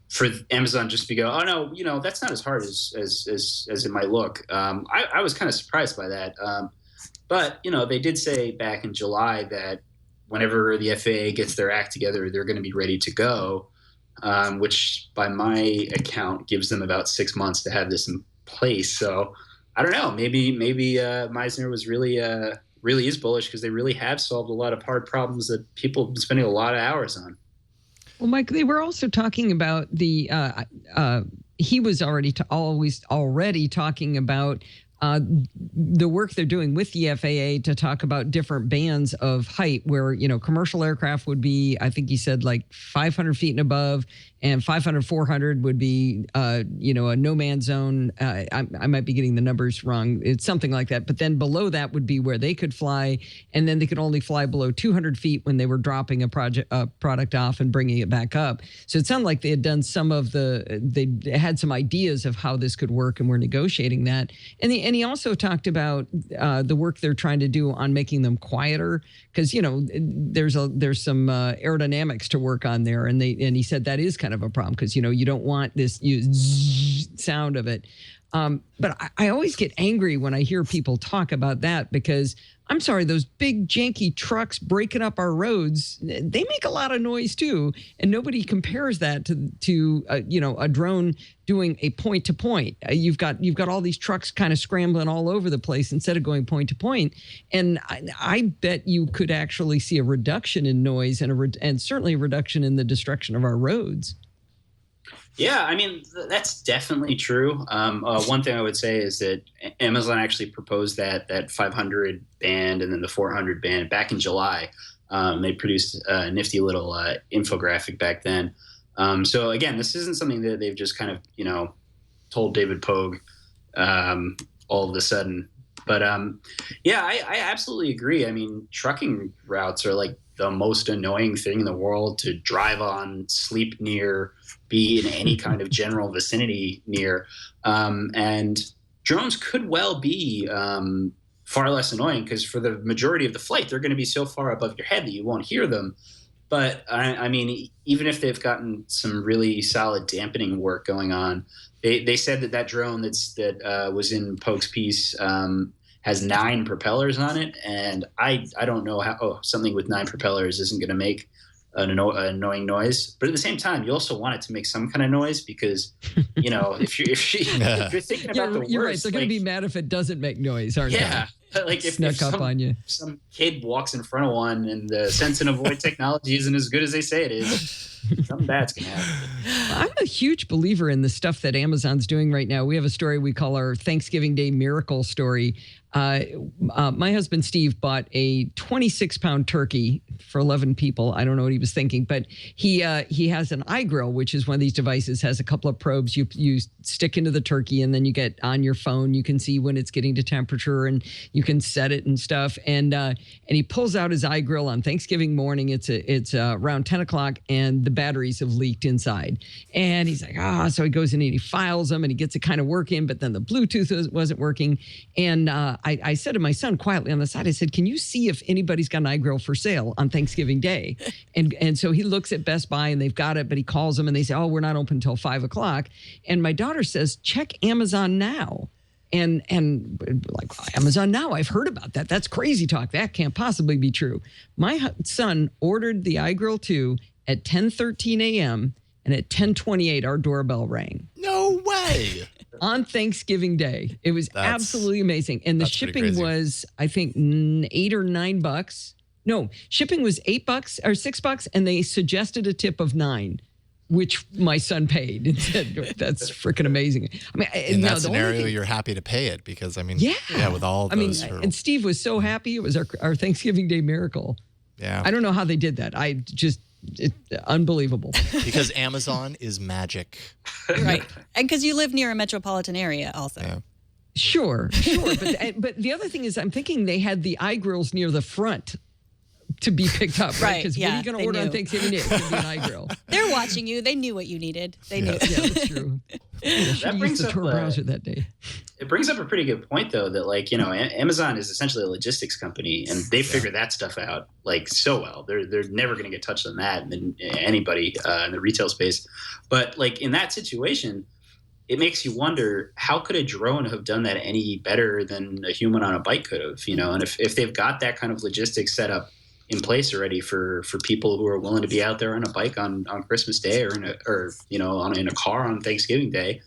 Speaker 5: for Amazon just to go, oh no, that's not as hard as it might look. I was kind of surprised by that. But they did say back in July that whenever the FAA gets their act together, they're going to be ready to go, which by my account gives them about 6 months to have this in place. So I don't know, maybe Meisner was really is bullish because they really have solved a lot of hard problems that people have been spending a lot of hours on.
Speaker 4: Well, Mike, they were also talking about the. He was already talking about the work they're doing with the FAA to talk about different bands of height, where commercial aircraft would be, I think he said, like 500 feet and above, and 500, 400 would be, a no man's zone. I might be getting the numbers wrong. It's something like that. But then below that would be where they could fly, and then they could only fly below 200 feet when they were dropping a product off and bringing it back up. So it sounded like they had done they had some ideas of how this could work, and were negotiating that. And he also talked about the work they're trying to do on making them quieter, because there's some aerodynamics to work on there, and he said that is kind of a problem, because you don't want this sound of it. But I always get angry when I hear people talk about that, because I'm sorry, those big janky trucks breaking up our roads, they make a lot of noise too, and nobody compares that to a drone doing a point to point. You've got all these trucks kind of scrambling all over the place instead of going point to point, and I bet you could actually see a reduction in noise and certainly a reduction in the destruction of our roads.
Speaker 5: Yeah, I mean, that's definitely true. One thing I would say is that Amazon actually proposed that 500 band and then the 400 band back in July. They produced a nifty little infographic back then. So again, this isn't something that they've just kind of, told David Pogue all of a sudden. But yeah, I absolutely agree. I mean, trucking routes are like the most annoying thing in the world to drive on, sleep near, be in any kind of general vicinity near. And drones could well be far less annoying, because for the majority of the flight, they're going to be so far above your head that you won't hear them. But I mean, even if they've gotten some really solid dampening work going on, they said that drone that was in Pogue's piece has 9 propellers on it, and I don't know how something with 9 propellers isn't going to make an annoying noise. But at the same time, you also want it to make some kind of noise, because if you're thinking about the worst,
Speaker 4: you're right. They're going to be mad if it doesn't make noise, aren't they?
Speaker 5: Yeah, like if some kid walks in front of one and the sense and avoid technology isn't as good as they say it is, something bad's going to happen.
Speaker 4: I'm a huge believer in the stuff that Amazon's doing right now. We have a story we call our Thanksgiving Day Miracle story. My husband, Steve, bought a 26-pound turkey for 11 people. I don't know what he was thinking, but he has an iGrill, which is one of these devices, has a couple of probes you stick into the turkey, and then you get on your phone. You can see when it's getting to temperature, and you can set it and stuff. And he pulls out his iGrill on Thanksgiving morning. It's around 10 o'clock, and the batteries have leaked inside. And he's like, so he goes in and he files them, and he gets it kind of working, but then the Bluetooth wasn't working. And I said to my son quietly on the side, I said, can you see if anybody's got an iGrill for sale on Thanksgiving Day? And so he looks at Best Buy, and they've got it, but he calls them and they say, we're not open until 5 o'clock. And my daughter says, check Amazon Now. And like, Amazon Now, I've heard about that. That's crazy talk. That can't possibly be true. My son ordered the iGrill 2 at 10:13 a.m. and at 10:28, our doorbell rang.
Speaker 2: No way.
Speaker 4: On Thanksgiving Day. It was absolutely amazing. And the shipping was, I think, $8 or $9. No, shipping was $8 or $6, and they suggested a tip of $9, which my son paid and said, that's freaking amazing. I mean,
Speaker 2: in that scenario, you're happy to pay it, because with all those.
Speaker 4: And Steve was so happy. It was our Thanksgiving Day miracle.
Speaker 2: Yeah.
Speaker 4: I don't know how they did that. It's unbelievable.
Speaker 2: Because Amazon is magic.
Speaker 1: Right. And because you live near a metropolitan area also.
Speaker 2: Yeah.
Speaker 4: Sure. But the other thing is, I'm thinking they had the iGrills near the front to be picked up, right? Because what are you going to order on Thanksgiving Day? It's going to be an iGrill.
Speaker 1: They're watching you. They knew what you needed. They knew.
Speaker 4: Yeah, that's true. That brings the Tor browser that day.
Speaker 5: It brings up a pretty good point, though, that Amazon is essentially a logistics company, and they figure that stuff out so well. They're never going to get touched on that than anybody in the retail space. But in that situation, it makes you wonder, how could a drone have done that any better than a human on a bike could have? And if they've got that kind of logistics set up in place already for people who are willing to be out there on a bike on Christmas Day or in a car on Thanksgiving Day.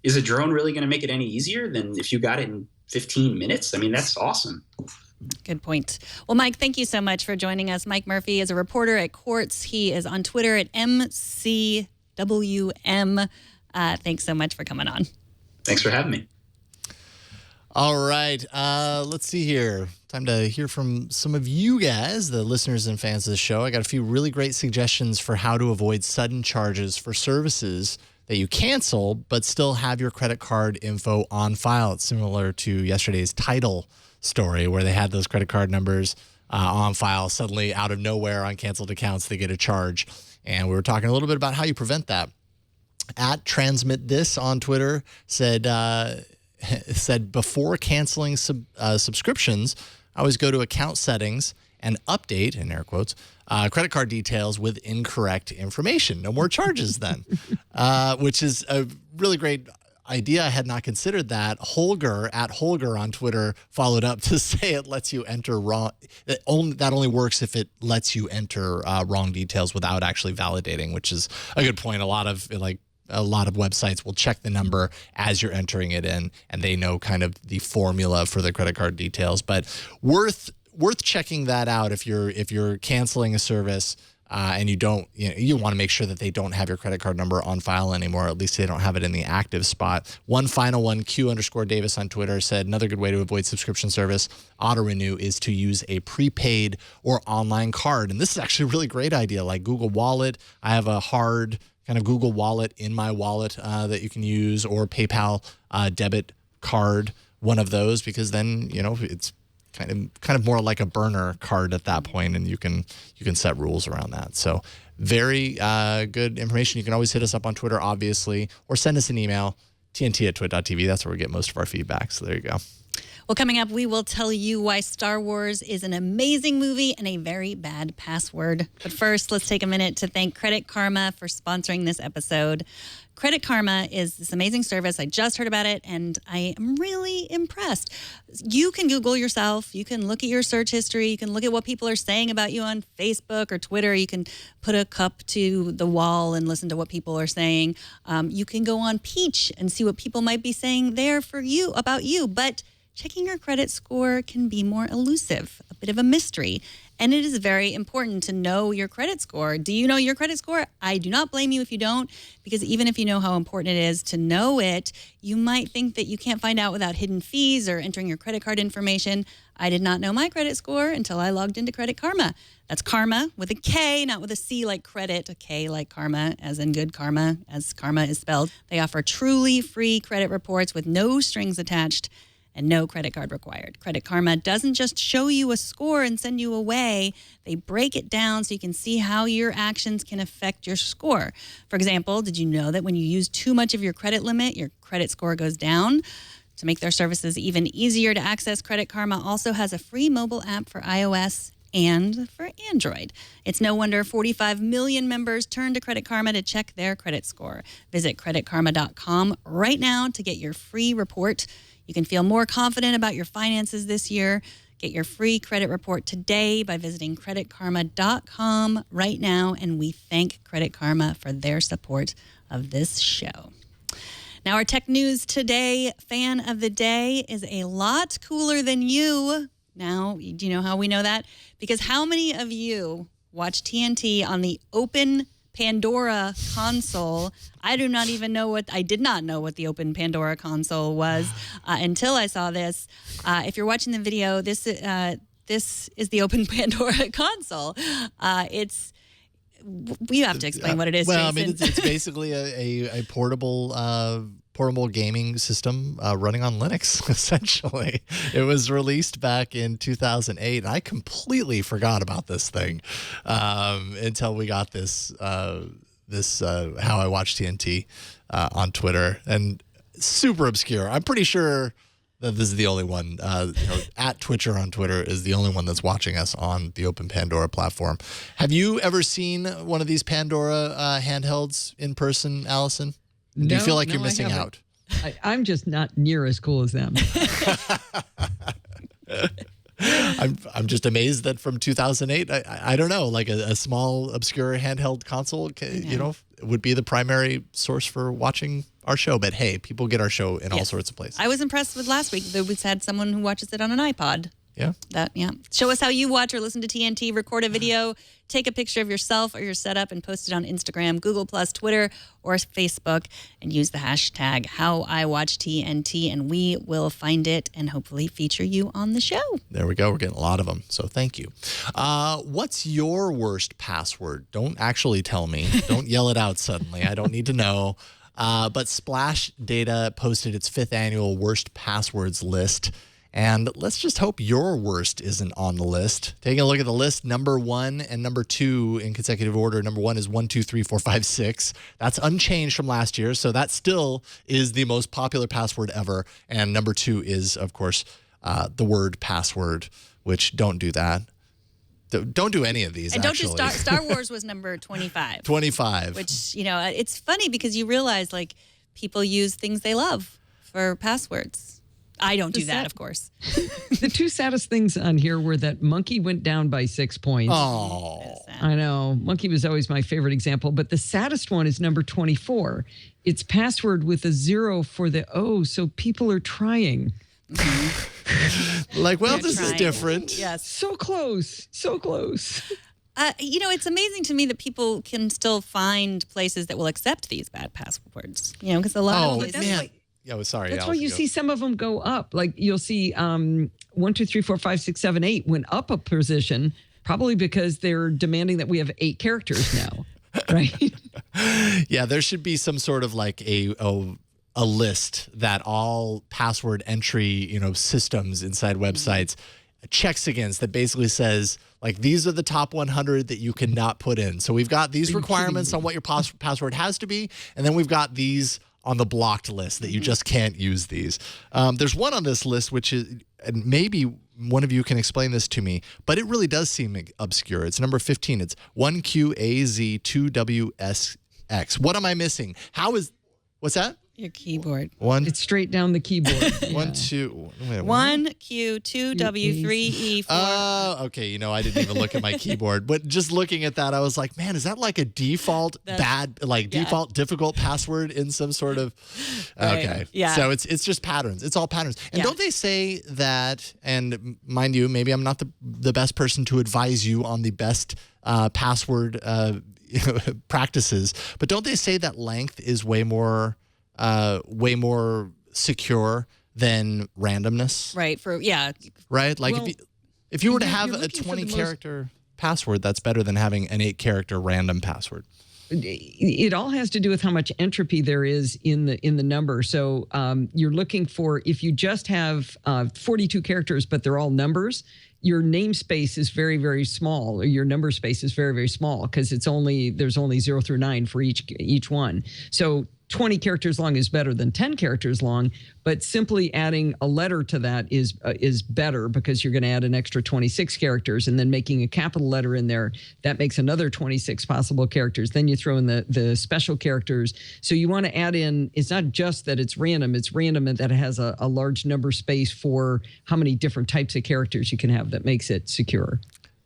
Speaker 5: Is a drone really going to make it any easier than if you got it in 15 minutes? I mean, that's awesome.
Speaker 1: Good point. Well, Mike, thank you so much for joining us. Mike Murphy is a reporter at Quartz. He is on Twitter at MCWM. Thanks so much for coming on.
Speaker 5: Thanks for having me.
Speaker 2: All right. Let's see here. Time to hear from some of you guys, the listeners and fans of the show. I got a few really great suggestions for how to avoid sudden charges for services that you cancel, but still have your credit card info on file. It's similar to yesterday's title story where they had those credit card numbers on file. Suddenly, out of nowhere, on canceled accounts, they get a charge. And we were talking a little bit about how you prevent that. At Transmit This on Twitter said before canceling subscriptions, I always go to account settings and update, in air quotes, credit card details with incorrect information. No more charges then, which is a really great idea. I had not considered that. Holger on Twitter followed up to say it lets you enter wrong. That only works if it lets you enter wrong details without actually validating, which is a good point. A lot of websites will check the number as you're entering it in, and they know kind of the formula for the credit card details. But worth checking that out if you're canceling a service and you want to make sure that they don't have your credit card number on file anymore. At least they don't have it in the active spot. One final one, Q_Davis on Twitter said another good way to avoid subscription service auto renew is to use a prepaid or online card. And this is actually a really great idea, like Google Wallet. I have a hard kind of Google Wallet in my wallet that you can use, or PayPal debit card, one of those, because then it's kind of more like a burner card at that point, and you can set rules around that. So very good information. You can always hit us up on Twitter, obviously, or send us an email, tnt@twit.tv. That's where we get most of our feedback. So there you go.
Speaker 1: Well, coming up, we will tell you why Star Wars is an amazing movie and a very bad password. But first, let's take a minute to thank Credit Karma for sponsoring this episode. Credit Karma is this amazing service. I just heard about it, and I am really impressed. You can Google yourself. You can look at your search history. You can look at what people are saying about you on Facebook or Twitter. You can put a cup to the wall and listen to what people are saying. You can go on Peach and see what people might be saying there for you, about you. But checking your credit score can be more elusive, a bit of a mystery. And it is very important to know your credit score. Do you know your credit score? I do not blame you if you don't, because even if you know how important it is to know it, you might think that you can't find out without hidden fees or entering your credit card information. I did not know my credit score until I logged into Credit Karma. That's Karma with a K, not with a C like credit, a K like karma, as in good karma, as karma is spelled. They offer truly free credit reports with no strings attached and no credit card required. Credit Karma doesn't just show you a score and send you away. They break it down so you can see how your actions can affect your score. For example, did you know that when you use too much of your credit limit, your credit score goes down? To make their services even easier to access, Credit Karma also has a free mobile app for iOS and for Android. It's no wonder 45 million members turn to Credit Karma to check their credit score. Visit creditkarma.com right now to get your free report. You can feel more confident about your finances this year. Get your free credit report today by visiting creditkarma.com right now. And we thank Credit Karma for their support of this show. Now, our tech news today, fan of the day, is a lot cooler than you. Now, do you know how we know that? Because how many of you watch TNT on the open Pandora console? I did not know what the open Pandora console was until I saw this. If you're watching the video, this is the open Pandora console. You have to explain what it is.
Speaker 2: Well,
Speaker 1: Jason.
Speaker 2: I mean, it's basically a portable gaming system running on Linux, essentially. It was released back in 2008, and I completely forgot about this thing until we got this How I Watch TNT on Twitter, and super obscure. I'm pretty sure that this is the only one. At Twitcher on Twitter is the only one that's watching us on the Open Pandora platform. Have you ever seen one of these Pandora handhelds in person, Allison? Do you feel like you're missing out?
Speaker 4: I'm just not near as cool as them.
Speaker 2: I'm just amazed that from 2008, I don't know, like a small, obscure handheld console, would be the primary source for watching our show. But hey, people get our show in all sorts of places.
Speaker 1: I was impressed with last week that we had someone who watches it on an iPod.
Speaker 2: Yeah.
Speaker 1: Show us how you watch or listen to TNT. Record a video, take a picture of yourself or your setup, and post it on Instagram, Google+, Twitter, or Facebook, and use the hashtag HowIWatchTNT, and we will find it and hopefully feature you on the show.
Speaker 2: There we go. We're getting a lot of them, so thank you. What's your worst password? Don't actually tell me. Don't yell it out suddenly. I don't need to know. But Splash Data posted its 5th annual worst passwords list. And let's just hope your worst isn't on the list. Taking a look at the list, number 1 and number 2 in consecutive order. Number 1 is 1, 2, 3, 4, 5, 6. That's unchanged from last year. So that still is the most popular password ever. And number 2 is, of course, the word password, which don't do that. Don't do any of these,
Speaker 1: and
Speaker 2: actually.
Speaker 1: Don't do Star Wars was number 25.
Speaker 2: 25.
Speaker 1: Which, it's funny because you realize, like, people use things they love for passwords. I don't do that, of course.
Speaker 4: The 2 saddest things on here were that Monkey went down by 6 points.
Speaker 2: Oh,
Speaker 4: I know. Monkey was always my favorite example. But the saddest one is number 24. It's password with a 0 for the O, so people are trying.
Speaker 2: This is different.
Speaker 1: Yes.
Speaker 4: So close. So close.
Speaker 1: It's amazing to me that people can still find places that will accept these bad passwords. Because a lot of these...
Speaker 2: man. Sorry.
Speaker 4: That's why you see some of them go up. Like you'll see 1, 2, 3, 4, 5, 6, 7, 8 went up a position, probably because they're demanding that we have 8 characters now, right?
Speaker 2: Yeah, there should be some sort of like a list that all password entry, systems inside websites checks against, that basically says, like, these are the top 100 that you cannot put in. So we've got these requirements on what your password has to be, and then we've got these on the blocked list that you just can't use these. There's one on this list, which is, and maybe one of you can explain this to me, but it really does seem obscure. It's number 15. It's 1QAZ2WSX. What am I missing? What's that?
Speaker 1: Your keyboard.
Speaker 4: It's straight down the keyboard.
Speaker 2: 1, 2. Wait,
Speaker 1: 1Q2W3E4.
Speaker 2: Oh, okay. I didn't even look at my keyboard, but just looking at that, I was like, man, is that like a default default difficult password in some sort of? Okay.
Speaker 1: Right. Yeah.
Speaker 2: So it's just patterns. It's all patterns. And don't they say that? And mind you, maybe I'm not the best person to advise you on the best password practices, but don't they say that length is way more secure than randomness?
Speaker 1: Right.
Speaker 2: Right? Like, if you were to have a 20-character password, that's better than having an 8-character random password.
Speaker 4: It all has to do with how much entropy there is in the number. So you're looking for, if you just have 42 characters, but they're all numbers, your namespace is very, very small, or your number space is very, very small, because there's only 0 through 9 for each one. So 20 characters long is better than 10 characters long, but simply adding a letter to that is better, because you're going to add an extra 26 characters, and then making a capital letter in there, that makes another 26 possible characters. Then you throw in the special characters. So you want to add in, it's not just that it's random and that it has a large number space for how many different types of characters you can have that makes it secure.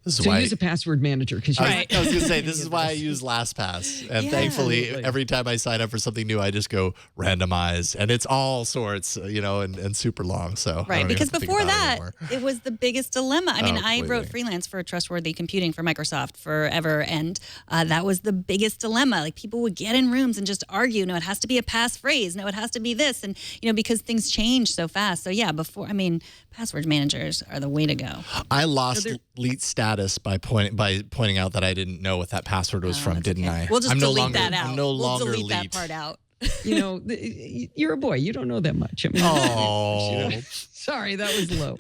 Speaker 4: Use a password manager.
Speaker 2: I was going to say, this is why I use LastPass. And thankfully, every time I sign up for something new, I just go randomize. And it's all sorts, and super long. So
Speaker 1: right, because before that, it was the biggest dilemma. I mean, I wrote freelance for Trustworthy Computing for Microsoft forever. And that was the biggest dilemma. Like, people would get in rooms and just argue, no, it has to be a passphrase. No, it has to be this. And, because things change so fast. So, yeah, password managers are the way to go.
Speaker 2: I lost elite status by pointing out that I didn't know what that password was from, didn't I?
Speaker 1: We'll just delete that out.
Speaker 2: I'm no longer
Speaker 1: delete
Speaker 2: elite.
Speaker 1: that part out.
Speaker 4: You're a boy. You don't know that much. Sorry, that was low.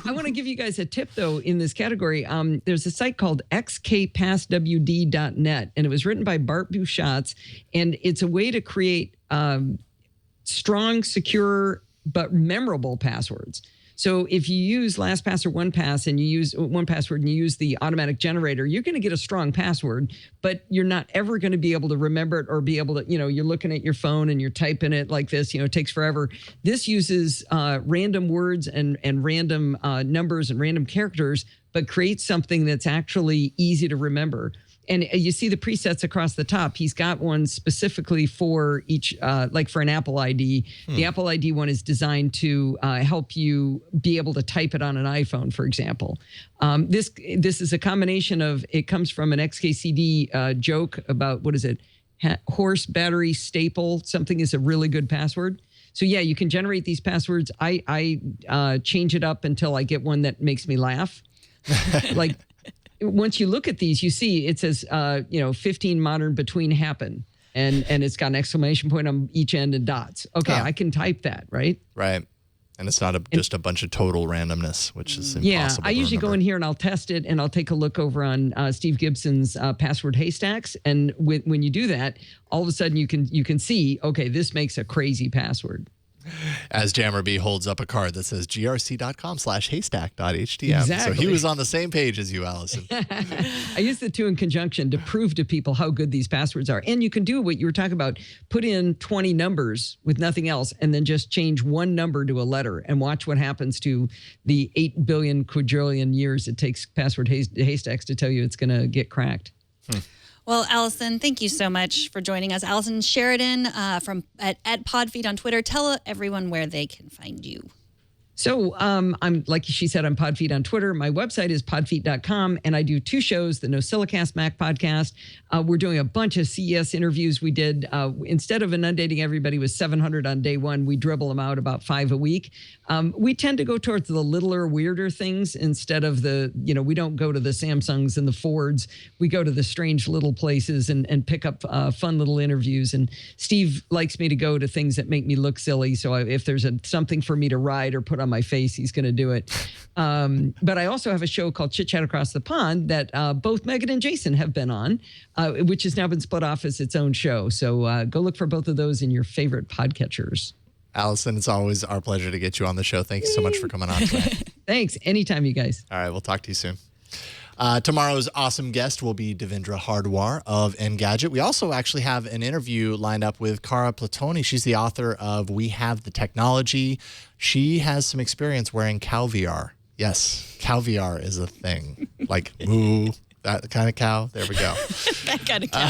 Speaker 4: I want to give you guys a tip, though, in this category. There's a site called xkpasswd.net, and it was written by Bart Buchatz, and it's a way to create strong, secure, but memorable passwords. So if you use LastPass or OnePass and you use OnePassword and you use the automatic generator, you're going to get a strong password, but you're not ever going to be able to remember it or be able to, you're looking at your phone and you're typing it like this, it takes forever. This uses random words and random numbers and random characters, but create something that's actually easy to remember. And you see the presets across the top. He's got one specifically for each, like for an Apple ID. The Apple ID one is designed to help you be able to type it on an iPhone, for example. This is a combination of, it comes from an XKCD joke about, what is it? Horse, battery, staple, something is a really good password. So yeah, you can generate these passwords. I change it up until I get one that makes me laugh. Like, once you look at these, you see it says, 15 modern between happen. And it's got an exclamation point on each end and dots. Okay, I can type that, right?
Speaker 2: Right. And it's not just a bunch of total randomness, which is impossible.
Speaker 4: Yeah, I usually go in here and I'll test it, and I'll take a look over on Steve Gibson's password haystacks. And when you do that, all of a sudden you can see, okay, this makes a crazy password.
Speaker 2: As Jammer B holds up a card that says grc.com/haystack.htm.
Speaker 4: Exactly.
Speaker 2: So he was on the same page as you, Allison.
Speaker 4: I use the two in conjunction to prove to people how good these passwords are. And you can do what you were talking about. Put in 20 numbers with nothing else, and then just change one number to a letter and watch what happens to the 8 billion quadrillion years it takes password haystacks to tell you it's going to get cracked.
Speaker 1: Well, Allison, thank you so much for joining us. Allison Sheridan from at Podfeed on Twitter. Tell everyone where they can find you.
Speaker 4: So I'm, like she said, I'm Podfeed on Twitter. My website is podfeed.com, and I do two shows, the NosillaCast Mac podcast. We're doing a bunch of CES interviews. We did, instead of inundating everybody with 700 on day one, we dribble them out about 5 a week. We tend to go towards the littler, weirder things instead of the, we don't go to the Samsungs and the Fords. We go to the strange little places and pick up fun little interviews. And Steve likes me to go to things that make me look silly. So if there's something for me to ride or put on my face, he's going to do it. But I also have a show called Chit Chat Across the Pond that both Megan and Jason have been on, which has now been split off as its own show. So go look for both of those in your favorite podcatchers.
Speaker 2: Allison, it's always our pleasure to get you on the show. Thank you so much for coming on today.
Speaker 4: Thanks. Anytime, you guys.
Speaker 2: All right, we'll talk to you soon. Tomorrow's awesome guest will be Devendra Hardwar of Engadget. We also actually have an interview lined up with Cara Platoni. She's the author of We Have the Technology. She has some experience wearing cow VR. Yes, cow VR is a thing. Like moo, that kind of cow. There we go.
Speaker 1: That kind of cow.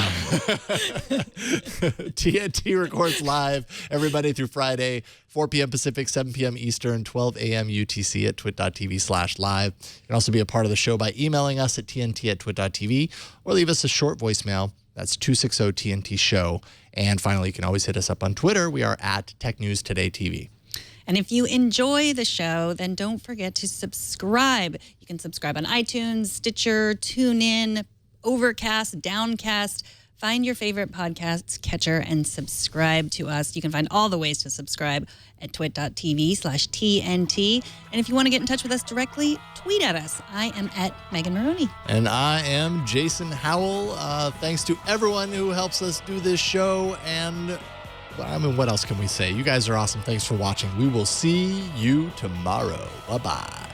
Speaker 2: TNT records live every Monday through Friday, 4 p.m. Pacific, 7 p.m. Eastern, 12 a.m. UTC at twit.tv/live. You can also be a part of the show by emailing us at tnt@twit.tv or leave us a short voicemail. That's 260-TNT-SHOW. And finally, you can always hit us up on Twitter. We are at Tech News Today TV.
Speaker 1: And if you enjoy the show, then don't forget to subscribe. You can subscribe on iTunes, Stitcher, TuneIn, Overcast, Downcast. Find your favorite podcast catcher and subscribe to us. You can find all the ways to subscribe at twit.tv/TNT. And if you want to get in touch with us directly, tweet at us. I am at Megan Morrone.
Speaker 2: And I am Jason Howell. Thanks to everyone who helps us do this show. And what else can we say? You guys are awesome. Thanks for watching. We will see you tomorrow. Bye-bye.